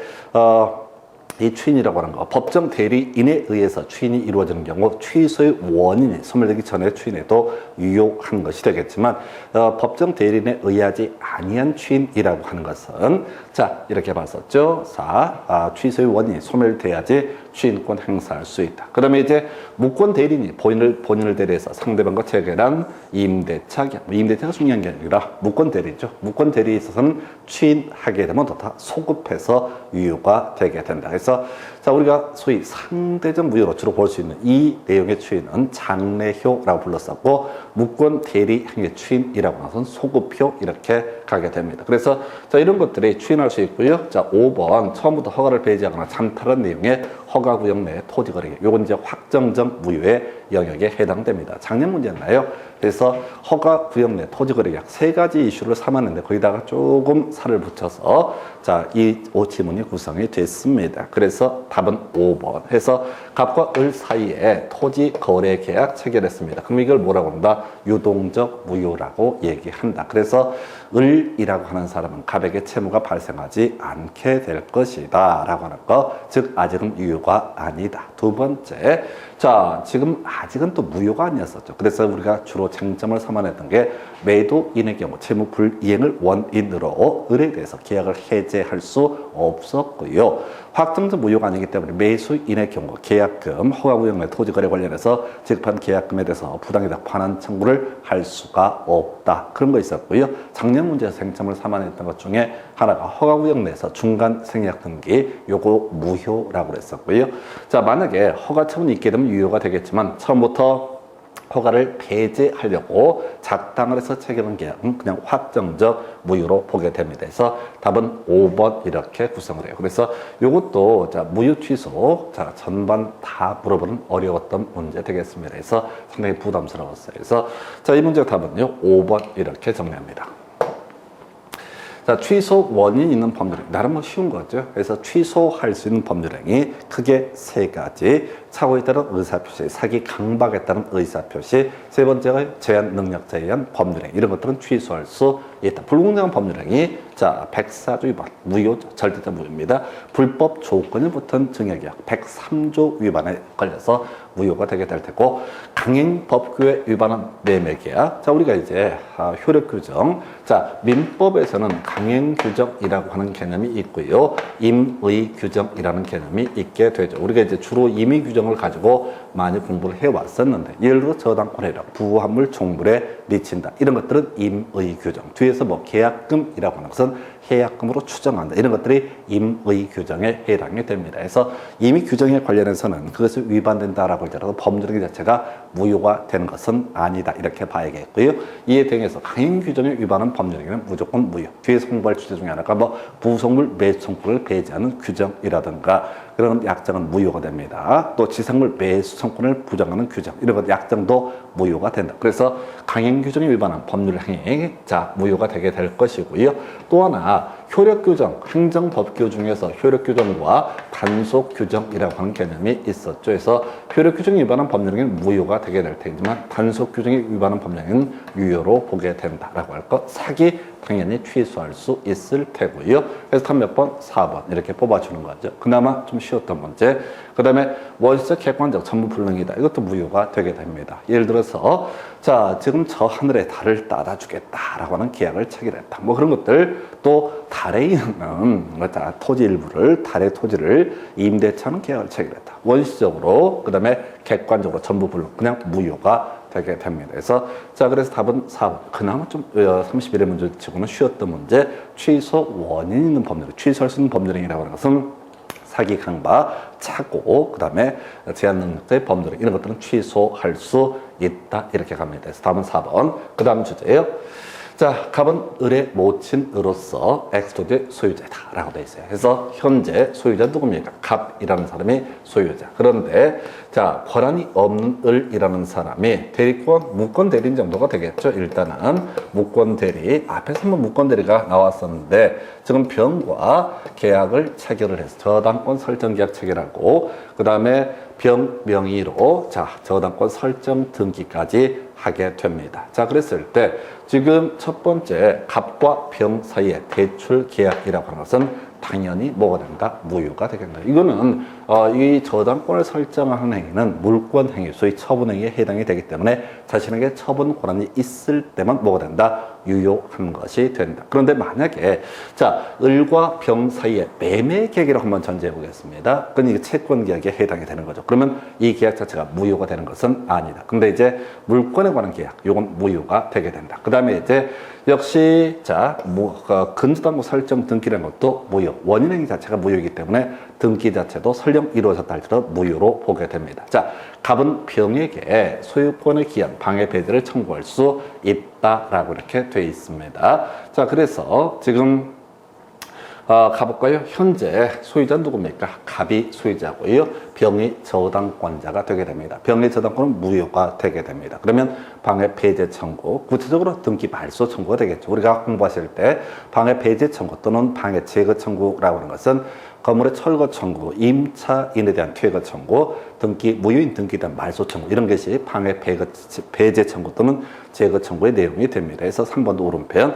이 추인이라고 하는 거 법정 대리인에 의해서 추인이 이루어지는 경우 취소의 원인이 소멸되기 전에 추인해도 유효한 것이 되겠지만 법정 대리인에 의하지 아니한 추인이라고 하는 것은 자 이렇게 봤었죠. 자 취소의 원인이 소멸돼야지 추인권 행사할 수 있다. 그다음에 이제 무권 대리인이 본인을 대리해서 상대방과 체결한 임대차 계약, 임대차가 중요한 게 아니라 무권 대리죠. 무권 대리에 있어서는 추인하게 되면 더 소급해서 유효가 되게 된다. 그래서 자 우리가 소위 상대적 무효로 주로 볼 수 있는 이 내용의 추인은 장래효라고 불렀었고 무권 대리 행위 추인이라고 하는 소급효 이렇게 가게 됩니다. 그래서 자 이런 것들이 추인할 수 있고요. 자 5번 처음부터 허가를 배제하거나 찬탈한 내용의 허가구역 내 토지거래 요건 이제 확정적 무효의 영역에 해당됩니다. 작년 문제였나요? 그래서 허가구역 내 토지거래계약 세 가지 이슈를 삼았는데 거기다가 조금 살을 붙여서 자 이 지문이 구성이 됐습니다. 그래서 답은 5번 해서 갑과 을 사이에 토지거래계약 체결했습니다. 그럼 이걸 뭐라고 한다? 유동적 무효라고 얘기한다. 그래서 을이라고 하는 사람은 갑에게 채무가 발생하지 않게 될 것이다 라고 하는 거. 즉 아직은 유효가 아니다. 두 번째 자 지금 아직은 또 무효가 아니었었죠. 그래서 우리가 주로 쟁점을 삼아냈던 게 매도인의 경우 채무 불이행을 원인으로 을에 대해서 계약을 해제할 수 없었고요. 확정적 무효가 아니기 때문에 매수인의 경우 계약금, 허가구역 내 토지거래 관련해서 지급한 계약금에 대해서 부당이다 반환 청구를 할 수가 없다. 그런 거 있었고요. 작년 문제에서 쟁점을 삼아냈던 것 중에 하나가 허가구역 내에서 중간 생략 등기 요거 무효라고 그랬었고요. 자 만약에 허가 처분이 있게 되면 유효가 되겠지만 처음부터 허가를 배제하려고 작당을 해서 체결한 계약은 그냥 확정적 무효로 보게 됩니다. 그래서 답은 5번 이렇게 구성을 해요. 그래서 이것도 자 무효 취소 자 전반 다 물어보는 어려웠던 문제 되겠습니다. 그래서 상당히 부담스러웠어요. 그래서 자 이 문제 답은요 5번 이렇게 정리합니다. 자, 취소 원인 있는 법률행위. 나름 뭐 쉬운 거죠. 그래서 취소할 수 있는 법률행위 크게 세 가지. 착오에 따른 의사표시, 사기 강박에 따른 의사표시, 세 번째가 제한 능력자에 의한 법률행위. 이런 것들은 취소할 수 있다. 불공정한 법률행위. 자, 104조 위반, 무효, 절대적 무효입니다. 불법 조건이 붙은 증여계약, 103조 위반에 걸려서 무효가 되게 될 테고, 강행법규에 위반한 매매계약. 자, 우리가 이제 효력규정. 자, 민법에서는 강행규정이라고 하는 개념이 있고요. 임의규정이라는 개념이 있게 되죠. 우리가 이제 주로 임의규정을 가지고 많이 공부를 해왔었는데, 예를 들어 저당권해력, 부합물 종불에 미친다. 이런 것들은 임의규정. 뒤에서 뭐 계약금이라고 하는 것은 해약금으로 추정한다. 이런 것들이 임의 규정에 해당이 됩니다. 그래서 임의 규정에 관련해서는 그것이 위반된다라고 하더라도 법률행 자체가 무효가 되는 것은 아니다. 이렇게 봐야겠고요. 이에 대응해서 강행 규정에 위반한 법률행위는 무조건 무효. 뒤에서 공부할 주제 중에 하나가 뭐 부속물 매수 청구를 배제하는 규정이라든가 그런 약정은 무효가 됩니다. 또 지상물 매수 청구를 부정하는 규정 이런 것 약정도 무효가 된다. 그래서 강행 규정에 위반한 법률 행위 자 무효가 되게 될 것이고요. 또 하나 효력 규정 행정법규 중에서 효력 규정과 단속 규정이라고 하는 개념이 있었죠. 그래서 효력 규정에 위반한 법률 행위는 무효가 되게 될 테지만 단속 규정에 위반한 법률 행위는 유효로 보게 된다라고 할 것. 사기 당연히 취소할 수 있을 테고요. 그래서 답 몇 번? 4번 이렇게 뽑아주는 거죠. 그나마 좀 쉬웠던 문제. 그 다음에 원시적 객관적 전부불능이다. 이것도 무효가 되게 됩니다. 예를 들어서 자 지금 저 하늘에 달을 따라주겠다라고 하는 계약을 체결했다. 뭐 그런 것들 또 달에 있는 토지 일부를 달의 토지를 임대차하는 계약을 체결했다. 원시적으로 그 다음에 객관적으로 전부불능 그냥 무효가 되게 됩니다. 그래서 답은 4번. 그나마 좀 31의 문제 치고는 쉬웠던 문제. 취소 원인 있는 법률, 취소할 수 있는 법률행위라고 하는 것은 사기, 강박, 착오, 그 다음에 제한 능력자의 법률행 이런 것들은 취소할 수 있다. 이렇게 갑니다. 그래서 답은 4번. 그 다음 주제예요. 자, 갑은 을의 모친으로서 엑스토지의 소유자다라고 되어 있어요. 그래서 현재 소유자 누굽니까? 갑이라는 사람이 소유자. 그런데 자, 권한이 없는 을이라는 사람이 대리권, 무권 대리인 정도가 되겠죠. 일단은 무권 대리, 앞에서 한번 무권 대리가 나왔었는데 지금 병과 계약을 체결을 해서 저당권 설정 계약 체결하고 그 다음에 병 명의로 자 저당권 설정 등기까지 하게 됩니다. 자 그랬을 때 지금 첫 번째 갑과 병 사이의 대출 계약이라고 하는 것은 당연히 뭐가 된다? 무효가 되겠다. 이거는 이 저당권을 설정하는 행위는 물권 행위, 소위 처분 행위에 해당이 되기 때문에 자신에게 처분 권한이 있을 때만 뭐가 된다? 유효한 것이 된다. 그런데 만약에 자 을과 병 사이의 매매 계약이라고 한번 전제해 보겠습니다. 그건 이게 채권 계약에 해당이 되는 거죠. 그러면 이 계약 자체가 무효가 되는 것은 아니다. 근데 이제 물권에 관한 계약, 이건 무효가 되게 된다. 그 다음에 이제 역시 자 근저당권 설정 등기라는 것도 무효. 원인행위 자체가 무효이기 때문에 등기 자체도 설령 이루어졌다 할지라도 무효로 보게 됩니다. 자, 갑은 병에게 소유권을 기한 방해 배제를 청구할 수 있다라고 이렇게 되어 있습니다. 자, 그래서 지금 가볼까요? 현재 소유자 누굽니까? 갑이 소유자고요. 병이 저당권자가 되게 됩니다. 병의 저당권은 무효가 되게 됩니다. 그러면 방해 배제 청구, 구체적으로 등기 말소 청구가 되겠죠. 우리가 공부하실 때 방해 배제 청구 또는 방해 제거 청구라고 하는 것은 건물의 철거 청구, 임차인에 대한 퇴거 청구, 등기 무효인 등기에 대한 말소 청구 이런 것이 방해 배제 청구 또는 제거 청구의 내용이 됩니다. 그래서 3번도 오른편.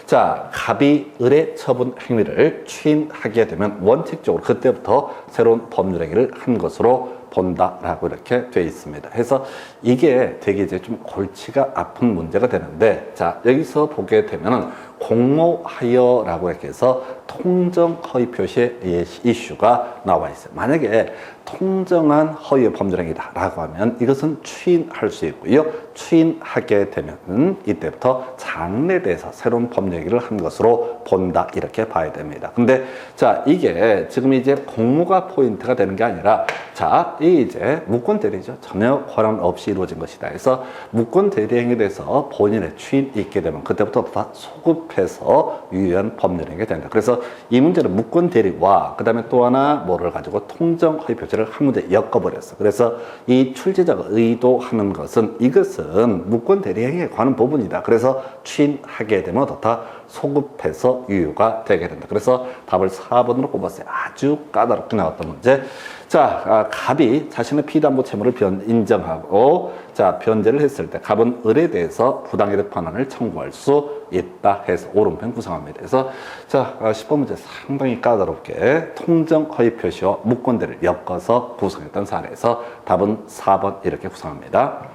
자, 갑이 을의 처분 행위를 추인하게 되면 원칙적으로 그때부터 새로운 법률 행위를 한 것으로 본다라고 이렇게 되어 있습니다. 그래서 이게 되게 이제 좀 골치가 아픈 문제가 되는데, 자, 여기서 보게 되면은 공모하여라고 이렇게 해서 통정 허위 표시의 이슈가 나와 있어요. 만약에 통정한 허위의 법률행위다라고 하면 이것은 추인할 수 있고요. 추인하게 되면 이때부터 장래대에서 새로운 법률행위를 한 것으로 본다 이렇게 봐야 됩니다. 근데 자 이게 지금 이제 공모가 포인트가 되는 게 아니라 자 이 이제 무권 대리죠. 전혀 권한 없이 이루어진 것이다. 그래서 무권 대리행위에 대해서 본인의 추인이 있게 되면 그때부터 다 소급해서 유효한 법률행위가 된다. 그래서 이 문제는 무권 대리와 그 다음에 또 하나 뭐를 가지고 통정 허위 표시를 한 문제 엮어버렸어. 그래서 이 출제자가 의도하는 것은 이것은 무권 대리행위에 관한 부분이다. 그래서 추인하게 되면 다 소급해서 유효가 되게 된다. 그래서 답을 4번으로 뽑았어요. 아주 까다롭게 나왔던 문제. 자, 갑이 자신의 피담보 채무를 인정하고 자 변제를 했을 때 갑은 을에 대해서 부당이득 반환을 청구할 수 있다 해서 오른편 구성합니다. 그래서 자 10번 문제 상당히 까다롭게 통정 허위 표시와 무권대를 엮어서 구성했던 사례에서 답은 4번 이렇게 구성합니다.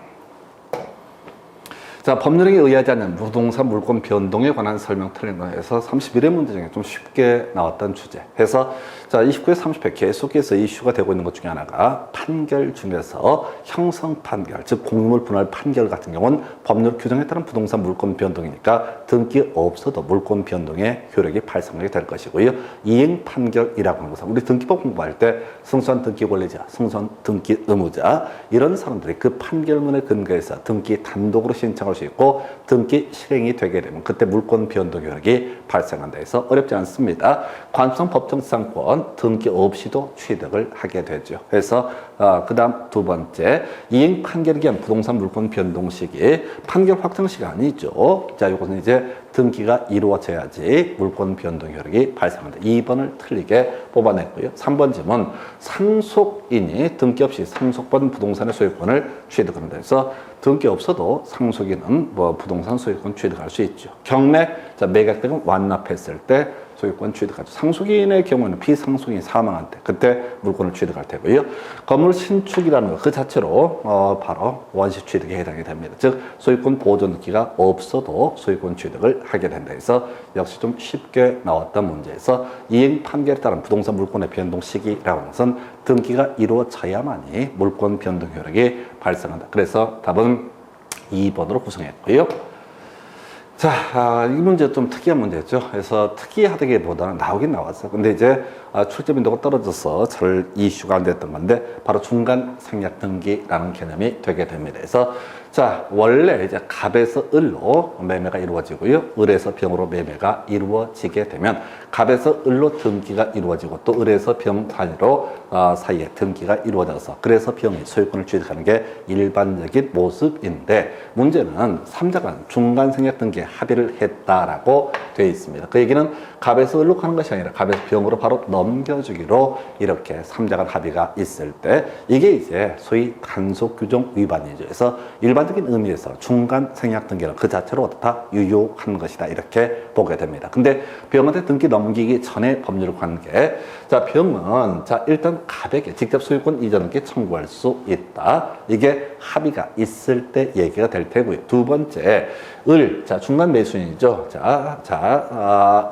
자, 법률행위에 의하지 않는 부동산 물권 변동에 관한 설명 틀린 거에서 31회 문제 중에 좀 쉽게 나왔던 주제 해서 자, 29회 30회 계속해서 이슈가 되고 있는 것 중에 하나가 판결 중에서 형성 판결, 즉 공유물 분할 판결 같은 경우는 법률 규정에 따른 부동산 물권 변동이니까 등기 없어도 물권 변동의 효력이 발생하게 될 것이고요. 이행 판결이라고 하는 것은 우리 등기법 공부할 때 승소한 등기 권리자, 승소한 등기 의무자 이런 사람들이 그 판결문에 근거해서 등기 단독으로 신청할 수 있고 등기 실행이 되게 되면 그때 물권 변동 효력이 발생한다 해서 어렵지 않습니다. 관성 법정상권 등기 없이도 취득을 하게 되죠. 그래서 그 다음 두 번째 이행 판결에 의한 부동산 물권 변동 시기 판결 확정 시간이죠. 자, 이것은 이제 등기가 이루어져야지 물권 변동 효력이 발생한다. 2번을 틀리게 뽑아냈고요. 3번 질문 상속인이 등기 없이 상속받은 부동산의 소유권을 취득한다 해서 등기 없어도 상속인은 부동산 소유권 취득할 수 있죠. 경매, 자, 매각대금 완납했을 때 소유권 취득하죠. 상속인의 경우는 피상속인이 사망한 때 그때 물권을 취득할 테고요. 건물 신축이라는 것 그 자체로 바로 원시 취득에 해당이 됩니다. 즉 소유권 보존 등기가 없어도 소유권 취득을 하게 된다 해서 역시 좀 쉽게 나왔던 문제에서 이행 판결에 따른 부동산 물권의 변동 시기라고 하는 것은 등기가 이루어져야만이 물권 변동 효력이 발생한다. 그래서 답은 2번으로 구성했고요. 자, 이 문제 좀 특이한 문제죠. 그래서 특이하다기보다는 나오긴 나왔어요. 근데 이제 출제 빈도가 떨어져서 잘 이슈가 안 됐던 건데 바로 중간 생략 등기라는 개념이 되게 됩니다. 그래서 자, 원래 이제 갑에서 을로 매매가 이루어지고요. 을에서 병으로 매매가 이루어지게 되면 갑에서 을로 등기가 이루어지고 또 을에서 병 단위로 사이에 등기가 이루어져서 그래서 병이 소유권을 취득하는 게 일반적인 모습인데 문제는 3자간 중간 생략 등기에 합의를 했다라고 되어 있습니다. 그 얘기는 갑에서 을로 가는 것이 아니라 갑에서 병으로 바로 넘겨주기로 이렇게 3자간 합의가 있을 때 이게 이제 소위 단속 규정 위반이죠. 그래서 일반적인 의미에서 중간 생략 등기는 그 자체로 어떻다 유효한 것이다 이렇게 보게 됩니다. 근데 병한테 등기 넘기기 전에 법률 관계, 자, 병은 자 일단 갑에게 직접 소유권 이전 등기 청구할 수 있다. 이게 합의가 있을 때 얘기가 될 테고요. 두 번째 을, 자 중간 매수인이죠.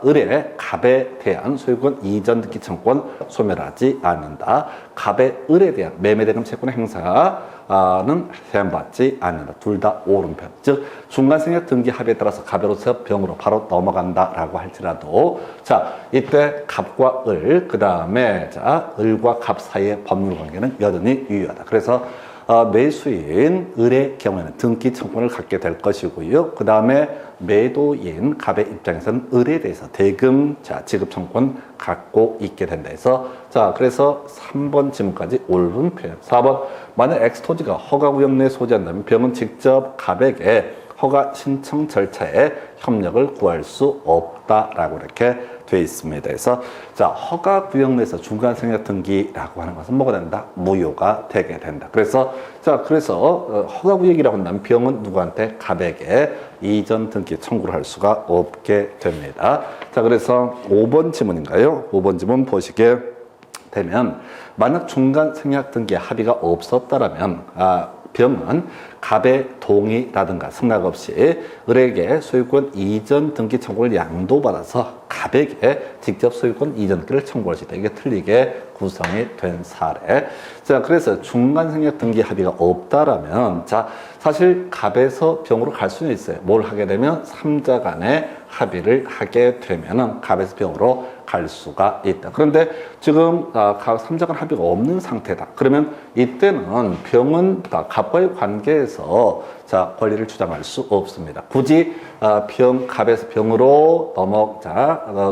을의 갑에 대한 소유권 이전 등기 청구권 소멸하지 않는다. 갑의 을에 대한 매매대금 채권 행사는 제한받지 않는다. 둘 다 오른편. 즉 중간 생략 등기 합의에 따라서 갑으로서 병으로 바로 넘어간다라고 할지라도 자 이때 갑과 을, 그 다음에 자 을과 갑 사이의 법률 관계는 여전히 유효하다. 그래서 매수인 을의 경우에는 등기 청구권을 갖게 될 것이고요. 그 다음에 매도인 갑의 입장에서는 을에 대해서 대금 지급 청구권 갖고 있게 된다 해서 자 그래서 3번 질문까지 옳은 표현. 4번 만약 엑스토지가 허가 구역 내에 소지한다면 병은 직접 갑에게 허가 신청 절차에 협력을 구할 수 없다라고 이렇게 되어 있습니다. 그래서 자 허가 구역 내에서 중간 생략 등기라고 하는 것은 뭐가 된다? 무효가 되게 된다. 그래서 허가 구역이라고 한다면 병은 누구한테? 갑에게 이전 등기 청구를 할 수가 없게 됩니다. 자 그래서 5번 지문인가요? 5번 지문 보시게 되면 만약 중간 생략 등기에 합의가 없었다라면 병은 갑의 동의라든가 승낙 없이 을에게 소유권 이전 등기 청구를 양도받아서 갑에게 직접 소유권 이전 등기를 청구할 수 있다. 이게 틀리게 구성이 된 사례. 자, 그래서 중간 생략 등기 합의가 없다라면 자, 사실 갑에서 병으로 갈 수는 있어요. 뭘 하게 되면 3자 간의 합의를 하게 되면은 갑에서 병으로 갈 수가 있다. 그런데 지금 3자 간 합의가 없는 상태다. 그러면 이때는 병은 갑과의 관계에서 자 권리를 주장할 수 없습니다. 굳이 갑에서 병으로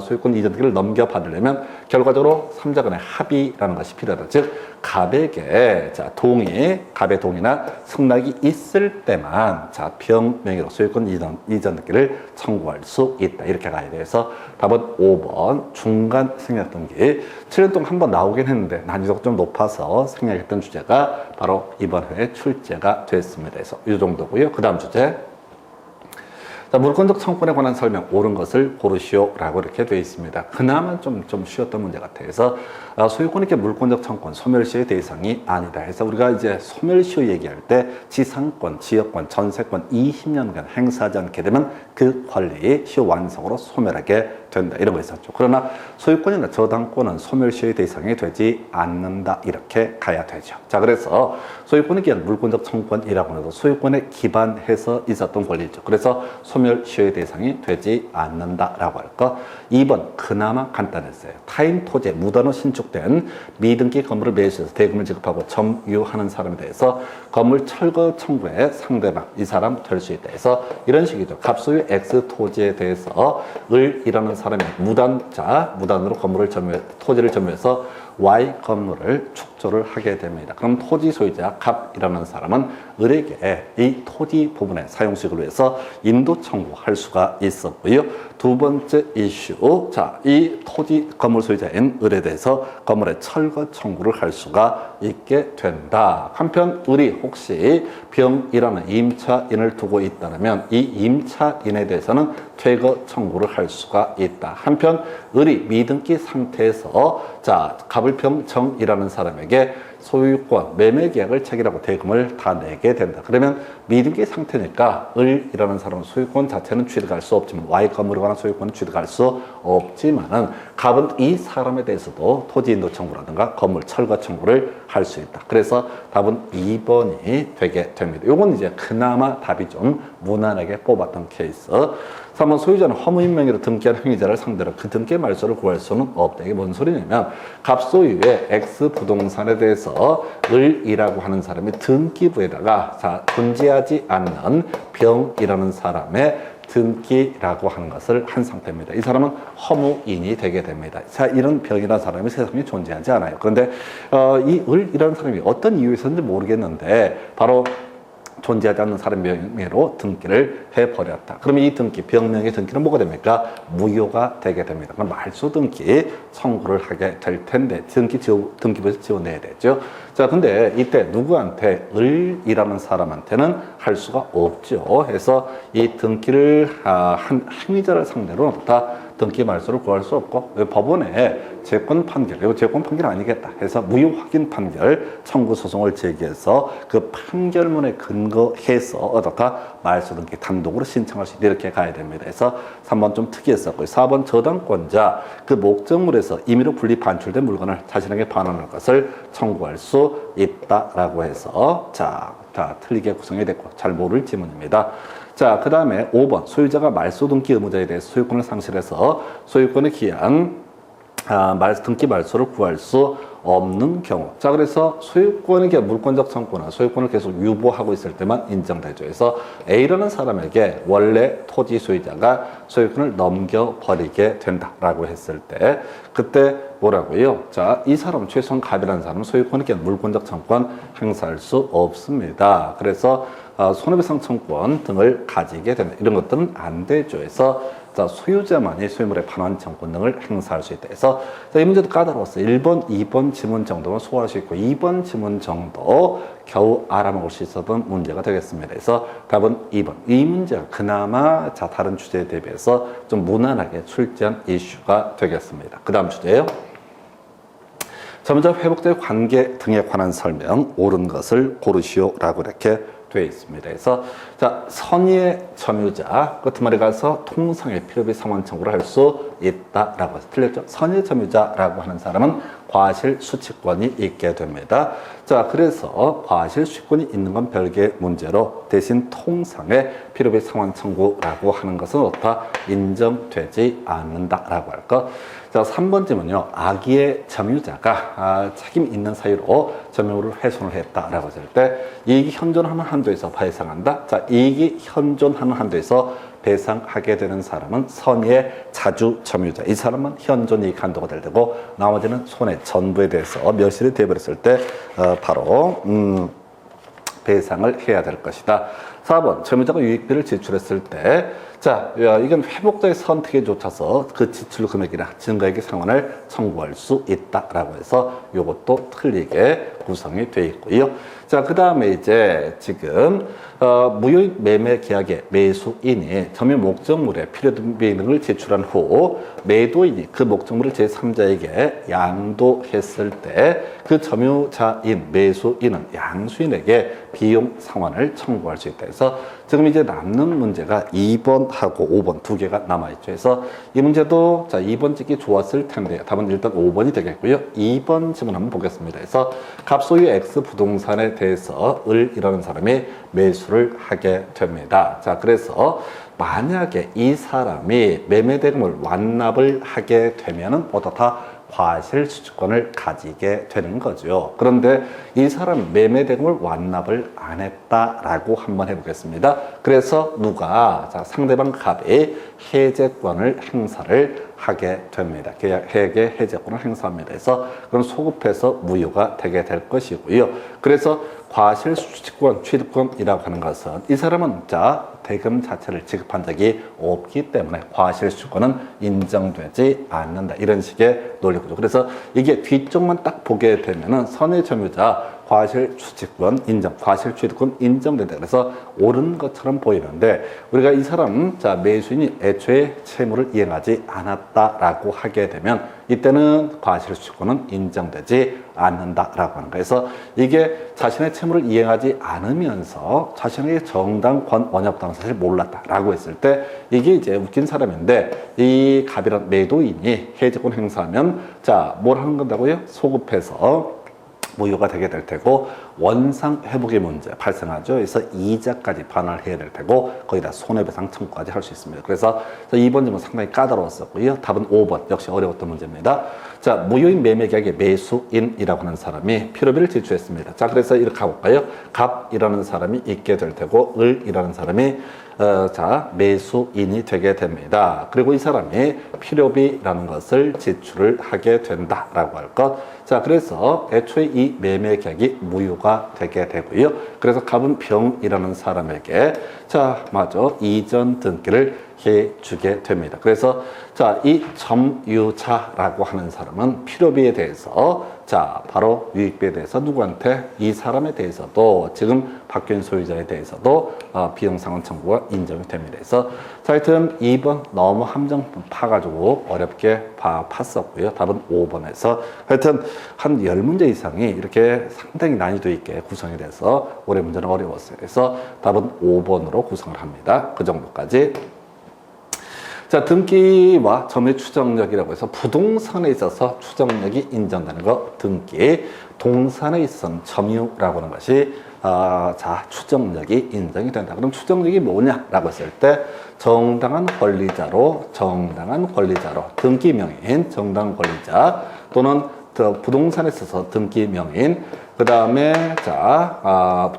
소유권 이전 등기를 넘겨받으려면 결과적으로 3자 간의 합의라는 것이 필요하다. 즉 갑에게 갑의 동의나 승낙이 있을 때만 병 명의로 소유권 이전 등기를 청구할 수 있다. 이렇게 가야 돼서 답은 5번 중간 생략 등기. 7년 동안 한번 나오긴 했는데 난이도가 좀 높아서 생략했던 주제가 바로 이번 회에 출제가 됐습니다. 그래서 이 정도고요. 그 다음 주제. 자, 물권적 청구권에 관한 설명 옳은 것을 고르시오라고 이렇게 되어 있습니다. 그나마 좀 쉬웠던 문제 같아서 소유권에게 물권적 청구권 소멸시효의 대상이 아니다 해서 우리가 이제 소멸시효 얘기할 때 지상권, 지역권, 전세권 20년간 행사하지 않게 되면 그 권리 시효 완성으로 소멸하게 된다 이런 거 있었죠. 그러나 소유권이나 저당권은 소멸시효의 대상이 되지 않는다 이렇게 가야 되죠. 자, 그래서 소유권에 기한 물권적 청구권이라고 해도 소유권에 기반해서 있었던 권리죠. 그래서 소멸시효의 대상이 되지 않는다라고 할 거. 2번 그나마 간단했어요. 타인 토지에 무단으로 신축된 미등기 건물을 매수해서 대금을 지급하고 점유하는 사람에 대해서 건물 철거 청구에 상대방 이 사람 될 수 있다 해서 이런 식이죠. 갑소유 X 토지에 대해서 을이라는 사람이 무단으로 건물을 토지를 점유해서 Y 건물을 축조를 하게 됩니다. 그럼 토지 소유자 갑이라는 사람은 을에게 이 토지 부분의 사용수익을 위해서 인도 청구할 수가 있었고요. 두 번째 이슈, 자, 이 토지 건물 소유자인 을에 대해서 건물의 철거 청구를 할 수가 있게 된다. 한편 을이 혹시 병이라는 임차인을 두고 있다면 이 임차인에 대해서는 퇴거 청구를 할 수가 있다. 한편 을이 미등기 상태에서 자, 갑을병정이라는 사람에게 소유권, 매매 계약을 체결하고 대금을 다 내게 된다. 그러면 미등기 상태니까 을이라는 사람은 소유권 자체는 취득할 수 없지만 Y 건물에 관한 소유권은 취득할 수 없지만은 갑은 이 사람에 대해서도 토지 인도 청구라든가 건물 철거 청구를 할 수 있다. 그래서 답은 2번이 되게 됩니다. 요건 이제 그나마 답이 좀 무난하게 뽑았던 케이스. 3번 소유자는 허무인 명의로 등기한 행위자를 상대로 그 등기의 말소를 구할 수는 없다. 이게 뭔 소리냐면 갑소유의 X 부동산에 대해서 을이라고 하는 사람이 등기부에다가 자, 존재하지 않는 병이라는 사람의 등기라고 하는 것을 한 상태입니다. 이 사람은 허무인이 되게 됩니다. 자, 이런 병이라는 사람이 세상에 존재하지 않아요. 그런데 이 을이라는 사람이 어떤 이유에서인지 모르겠는데 바로 존재하지 않는 사람 명의로 등기를 해버렸다. 그러면 이 등기, 병명의 등기는 뭐가 됩니까? 무효가 되게 됩니다. 그럼 말소 등기 청구를 하게 될 텐데 등기부에서 지원해야 되죠. 자, 근데 이때 누구한테 을이라는 사람한테는 할 수가 없죠. 해서 이 등기를 한 행위자를 상대로 다 등기 말소를 구할 수 없고 법원에 재권 판결, 이거 재권 판결 아니겠다 해서 무효 확인 판결 청구 소송을 제기해서 그 판결문에 근거해서 어떻다 말소 등기 단독으로 신청할 수 있다 이렇게 가야 됩니다. 그래서 3번 좀 특이했었고요. 4번 저당권자 그 목적물에서 임의로 분리 반출된 물건을 자신에게 반환할 것을 청구할 수 있다라고 해서 자 틀리게 구성이 됐고 잘 모를 지문입니다. 자, 그 다음에 5번 소유자가 말소 등기 의무자에 대해서 소유권을 상실해서 소유권에 기한 등기 말소를 구할 수 없는 경우. 자, 그래서 소유권에 기한 물권적 청구나 소유권을 계속 유보하고 있을 때만 인정되죠. 그래서 A라는 사람에게 원래 토지 소유자가 소유권을 넘겨버리게 된다라고 했을 때 그때 뭐라고요? 자, 이 사람은 최소한 갑이라는 사람은 소유권에 기한 물권적 청구권 행사할 수 없습니다. 그래서 손해배상 청구권 등을 가지게 된다. 이런 것들은 안 되죠. 그래서 자, 소유자만이 소유물의 반환 청구권 등을 행사할 수 있다. 그래서 이 문제도 까다로웠어요. 1번, 2번 지문 정도는 소화할 수 있고 2번 지문 정도 겨우 알아먹을 수 있었던 문제가 되겠습니다. 그래서 답은 2번. 이 문제가 그나마 자 다른 주제에 대비해서 좀 무난하게 출제한 이슈가 되겠습니다. 그 다음 주제예요. 자, 먼저 회복자의 관계 등에 관한 설명, 옳은 것을 고르시오라고 이렇게 되어 있습니다. 그래서 자, 선의의 점유자 끝말에 가서 통상의 필요비 상환 청구를 할 수 있다라고 해서 틀렸죠. 선의의 점유자라고 하는 사람은 과실 수취권이 있게 됩니다. 자, 그래서 과실 수취권이 있는 건 별개의 문제로 대신 통상의 필요비 상환 청구라고 하는 것은 어떻다 인정되지 않는다라고 할 것. 자, 3번쯤은요, 악의의 점유자가 책임 있는 사유로 점유물을 훼손을 했다라고 했을 때 이익이 현존하는 한도에서 배상한다. 자, 이익이 현존하는 한도에서 배상하게 되는 사람은 선의의 자주 점유자. 이 사람은 현존 이익 한도가 될 테고 나머지는 손해 전부에 대해서 멸실이 되어버렸을 때 바로 배상을 해야 될 것이다. 4번 점유자가 유익비를 지출했을 때 자, 이건 회복자의 선택에 쫓아서 그 지출 금액이나 증가액의 상환을 청구할 수 있다라고 해서 이것도 틀리게 구성이 되어 있고요. 자, 그 다음에 이제 지금 무효인 매매 계약의 매수인이 점유 목적물의 필요비 등을 제출한 후 매도인이 그 목적물을 제3자에게 양도했을 때 그 점유자인 매수인은 양수인에게 비용 상환을 청구할 수 있다. 그래서 지금 이제 남는 문제가 2번하고 5번 두 개가 남아있죠. 그래서 이 문제도 자 2번 찍기 좋았을 텐데요. 답은 일단 5번이 되겠고요. 2번 질문 한번 보겠습니다. 그래서 갑소유 X 부동산에 대해서 을이라는 사람이 매수를 하게 됩니다. 자, 그래서 만약에 이 사람이 매매대금을 완납을 하게 되면은 어떻다? 과실 수주권을 가지게 되는 거죠. 그런데 이 사람 매매대금을 완납을 안 했다라고 한번 해보겠습니다. 그래서 누가 상대방 갑이 해제권을 행사를 하게 됩니다. 계약의 해제권을 행사합니다. 그래서 그럼 소급해서 무효가 되게 될 것이고요. 그래서 과실 수취권, 취득권이라고 하는 것은 이 사람은 대금 자체를 지급한 적이 없기 때문에 과실 수취권은 인정되지 않는다. 이런 식의 논리구조. 그래서 이게 뒤쪽만 딱 보게 되면은 선의 점유자 과실 수취권 인정, 과실 취득권 인정된다. 그래서 옳은 것처럼 보이는데 우리가 이 사람 매수인이 애초에 채무를 이행하지 않았다라고 하게 되면 이때는 과실 수취권은 인정되지 않는다라고 하는 거예요. 그래서 이게 자신의 채무를 이행하지 않으면서 자신에게 정당 원협당은 사실 몰랐다라고 했을 때 이게 이제 웃긴 사람인데 이 갑이란 매도인이 해제권 행사하면 뭘 하는 건다고요? 소급해서 무효가 되게 될 테고 원상 회복의 문제 발생하죠. 그래서 이자까지 반환해야 될 테고 거기다 손해배상 청구까지 할 수 있습니다. 그래서 2번 질문 상당히 까다로웠었고요. 답은 5번 역시 어려웠던 문제입니다. 자, 무효인 매매계약의 매수인이라고 하는 사람이 필요비를 지출했습니다. 자, 그래서 이렇게 가볼까요? 갑이라는 사람이 있게 될 테고 을이라는 사람이 매수인이 되게 됩니다. 그리고 이 사람이 필요비라는 것을 지출을 하게 된다라고 할 것. 자, 그래서 애초에 이 매매 계약이 무효가 되게 되고요. 그래서 갑은 병이라는 사람에게 이전 등기를 해주게 됩니다. 그래서 이 점유자라고 하는 사람은 필요비에 대해서 바로 유익비에 대해서 누구한테? 이 사람에 대해서도 지금 바뀐 소유자에 대해서도 비용상환 청구가 인정이 됩니다. 그래서 하여튼 2번 너무 함정 파가지고 어렵게 팠었고요. 답은 5번에서 하여튼 한 10문제 이상이 이렇게 상당히 난이도 있게 구성이 돼서 올해 문제는 어려웠어요. 그래서 답은 5번으로 구성을 합니다. 그 정도까지. 자, 등기와 점유 추정력이라고 해서 부동산에 있어서 추정력이 인정되는 거 등기, 동산에 있어서는 점유라고 하는 것이 추정력이 인정이 된다. 그럼 추정력이 뭐냐라고 했을 때 정당한 권리자로 등기 명의인 정당한 권리자 또는 부동산에 있어서 등기 명의인 그 다음에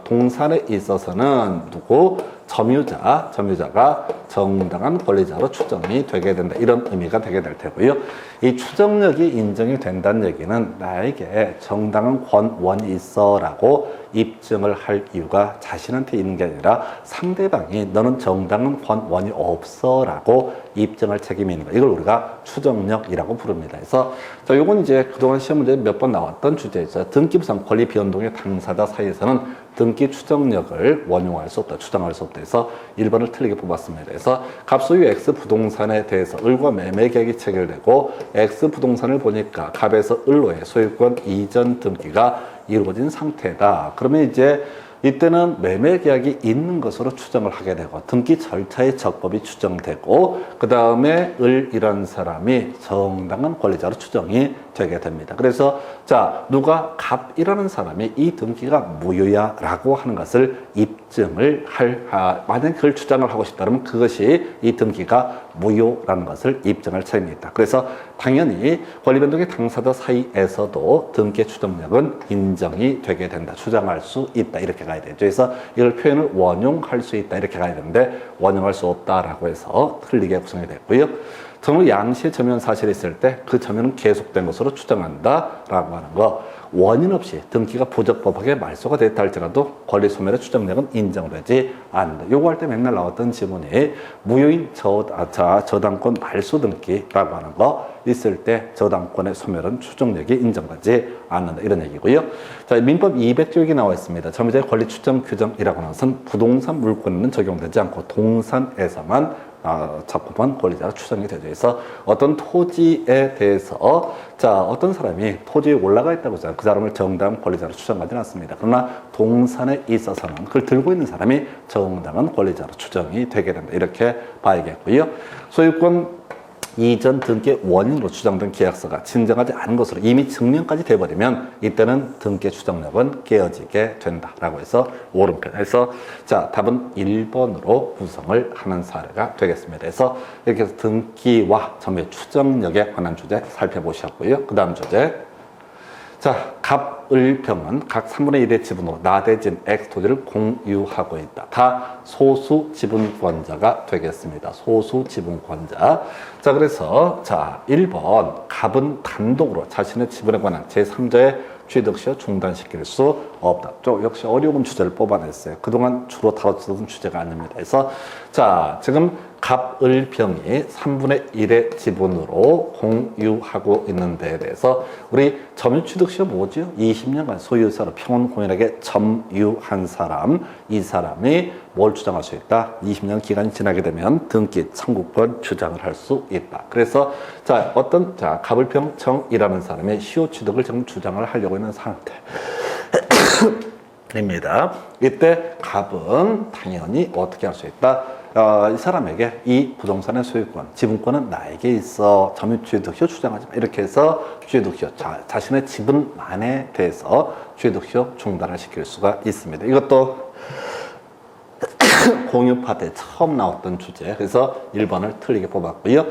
동산에 있어서는 누구? 점유자가 정당한 권리자로 추정이 되게 된다. 이런 의미가 되게 될 테고요. 이 추정력이 인정이 된다는 얘기는 나에게 정당한 권원이 있어라고 입증을 할 이유가 자신한테 있는 게 아니라 상대방이 너는 정당한 권원이 없어라고 입증할 책임이 있는 거예요. 이걸 우리가 추정력이라고 부릅니다. 그래서 요건 이제 그동안 시험 문제에 몇 번 나왔던 주제죠. 등기부상 권리 변동의 당사자 사이에서는 등기 추정력을 원용할 수 없다, 추정할 수 없다 해서 1번을 틀리게 뽑았습니다. 그래서 갑소유 X 부동산에 대해서 을과 매매 계약이 체결되고 X 부동산을 보니까 갑에서 을로의 소유권 이전 등기가 이루어진 상태다. 그러면 이제 이때는 매매 계약이 있는 것으로 추정을 하게 되고 등기 절차의 적법이 추정되고 그 다음에 을이라는 사람이 정당한 권리자로 추정이 되게 됩니다. 그래서 누가 갑이라는 사람이 이 등기가 무효야 라고 하는 것을 입증을 만약에 그걸 주장을 하고 싶다면 그것이 이 등기가 무효라는 것을 입증할 책임이 있다. 그래서 당연히 권리변동의 당사자 사이에서도 등기의 추정력은 인정이 되게 된다. 주장할 수 있다. 이렇게 가야 되죠. 그래서 이걸 표현을 원용할 수 있다. 이렇게 가야 되는데 원용할 수 없다라고 해서 틀리게 구성이 됐고요. 정말 양시의 점유한 사실이 있을 때 그 점유는 계속된 것으로 추정한다라고 하는 거. 원인 없이 등기가 부적법하게 말소가 됐다 할지라도 권리 소멸의 추정력은 인정되지 않는다. 요거 할 때 맨날 나왔던 지문이 무효인 저당권 말소 등기라고 하는 거 있을 때 저당권의 소멸은 추정력이 인정되지 않는다. 이런 얘기고요. 자, 민법 200조에 나와 있습니다. 점유자의 권리 추정 규정이라고 하는 것은 부동산 물권은 적용되지 않고 동산에서만 적법한 권리자로 추정이 되죠. 그래서 어떤 토지에 대해서 어떤 사람이 토지에 올라가 있다고 해서 그 사람을 정당 권리자로 추정하지는 않습니다. 그러나 동산에 있어서는 그걸 들고 있는 사람이 정당한 권리자로 추정이 되게 된다. 이렇게 봐야겠고요. 소유권 이전 등기 원인으로 추정된 계약서가 진정하지 않은 것으로 이미 증명까지 돼버리면 이때는 등기 추정력은 깨어지게 된다라고 해서 오른편에서 답은 1번으로 구성을 하는 사례가 되겠습니다. 그래서 이렇게 해서 등기와 점유 추정력에 관한 주제 살펴보셨고요. 그 다음 주제 갑을병은 각 3분의 1의 지분으로 나대진 X토지를 공유하고 있다. 다 소수 지분권자가 되겠습니다. 소수 지분권자. 그래서 1번 갑은 단독으로 자신의 지분에 관한 제3자의 취득 시에 중단시킬 수 없다. 또 역시 어려운 주제를 뽑아냈어요. 그동안 주로 다뤘던 주제가 아닙니다. 그래서 지금 갑을병이 3분의 1의 지분으로 공유하고 있는 데에 대해서 우리 점유취득 시에 뭐죠? 20년간 소유자로 평온공인에게 점유한 사람, 이 사람이 뭘 주장할 수 있다? 20년 기간이 지나게 되면 등기 청구권 주장을 할 수 있다. 그래서 어떤 갑을병청이라는 사람의 시효취득을 지금 주장을 하려고 있는 상태. 입니다. 이때 갑은 당연히 어떻게 할 수 있다? 이 사람에게 이 부동산의 소유권, 지분권은 나에게 있어. 점유취득시효 주장하지 마. 이렇게 해서 취득시효, 자신의 지분만에 대해서 취득시효 중단을 시킬 수가 있습니다. 이것도 공유파 때 처음 나왔던 주제. 그래서 1번을 틀리게 뽑았고요.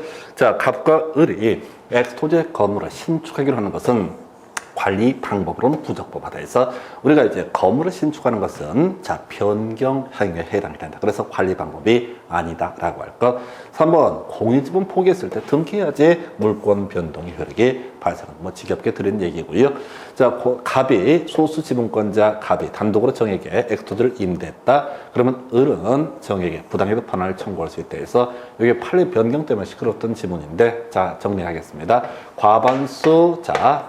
갑과 을이 X토지의 건물을 신축하기로 하는 것은 관리 방법으로는 부적법하다 해서 우리가 이제 건물을 신축하는 것은 변경 행위에 해당이 된다. 그래서 관리 방법이 아니다라고 할 것. 3번 공유지분 포기했을 때 등기해야지 물권 변동의 효력이 발생한다. 지겹게 드린 얘기고요. 갑이 소수 지분권자 갑이 단독으로 정에게 X토지를 임대했다. 그러면 을은 정에게 부당이득 반환을 청구할 수 있다 해서 이게 판례 변경 때문에 시끄러웠던 지문인데 정리하겠습니다. 과반수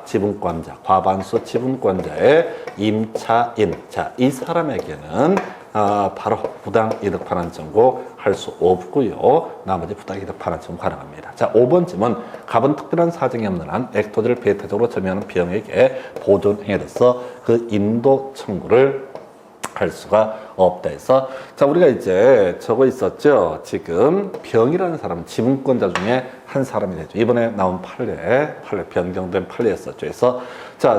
지분권자, 과반수 지분권자의 임차인. 이 사람에게는 바로 부당이득 반환 청구할 수 없고요. 나머지 부당이득 반환 청구 가능합니다. 5번 질문. 갑은 특별한 사정이 없는 한 X토지를 배타적으로 점유하는 병에게 보존행위로서 그 인도 청구를 할 수가 없다 해서 우리가 이제 적어 있었죠. 지금 병이라는 사람은 지분권자 중에 한 사람이 되죠. 이번에 나온 판례 변경된 판례였었죠. 그래서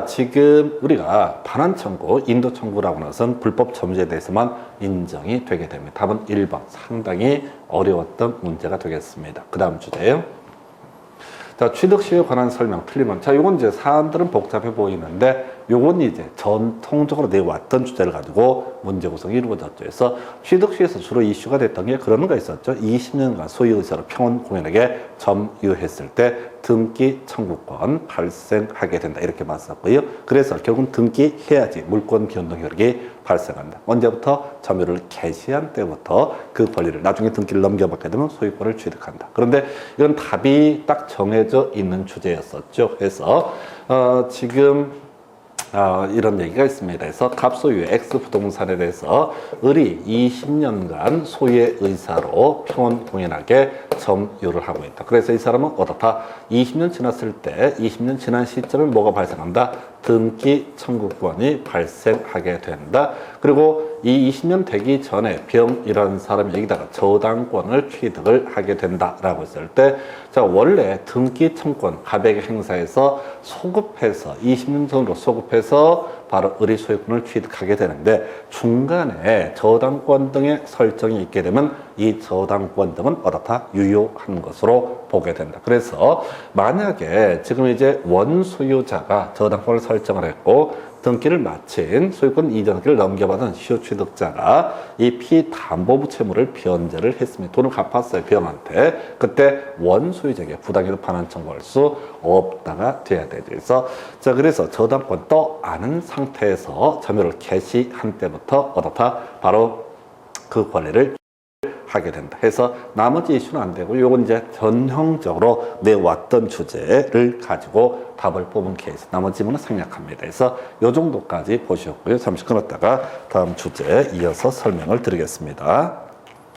지금 우리가 반환 청구, 인도 청구라고 하는 것은 불법 점유에 대해서만 인정이 되게 됩니다. 답은 1번. 상당히 어려웠던 문제가 되겠습니다. 그 다음 주제예요. 취득 시에 관한 설명 틀리면 요건 이제 사안들은 복잡해 보이는데 요건 이제 전통적으로 내왔던 주제를 가지고 문제 구성이 이루어졌죠. 그래서 취득 시에서 주로 이슈가 됐던 게 그런 거 있었죠. 20년간 소유의사로 평온공인에게 점유했을 때 등기 청구권 발생하게 된다. 이렇게 봤었고요. 그래서 결국은 등기해야지 물권 변동 효력이 발생한다. 언제부터? 점유를 개시한 때부터 그 권리를 나중에 등기를 넘겨받게 되면 소유권을 취득한다. 그런데 이건 답이 딱 정해져 있는 주제였었죠. 그래서 지금 이런 얘기가 있습니다. 그래서 갑소유의 X 부동산에 대해서 을이 20년간 소유의 의사로 평온공인하게 점유를 하고 있다. 그래서 이 사람은 어떻다? 20년 지났을 때 20년 지난 시점에 뭐가 발생한다? 등기 청구권이 발생하게 된다. 그리고 이 20년 되기 전에 병이라는 사람이 여기다가 저당권을 취득을 하게 된다라고 했을 때 원래 등기 청구권 갑에게 행사해서 소급해서 20년 전으로 소급해서 바로 을이 소유권을 취득하게 되는데 중간에 저당권 등의 설정이 있게 되면 이 저당권 등은 어떻다? 유효한 것으로 보게 된다. 그래서 만약에 지금 이제 원소유자가 저당권을 설정을 했고 등기를 마친 소유권 이전 등기를 넘겨받은 시효취득자가 이 피담보부 채무를 변제를 했습니다. 돈을 갚았어요, 병한테. 그때 원소유자에게 부당이득 반환 청구할 수 없다가 돼야 되죠. 그래서 저당권 떠 안은 상태에서 점유를 개시한 때부터 어떻다? 바로 그 권리를 하게 된다 해서 나머지 이슈는 안 되고 요건 이제 전형적으로 내왔던 주제를 가지고 답을 뽑은 케이스, 나머지 지문은 생략합니다. 그래서 요 정도까지 보셨고요. 잠시 끊었다가 다음 주제 이어서 설명을 드리겠습니다.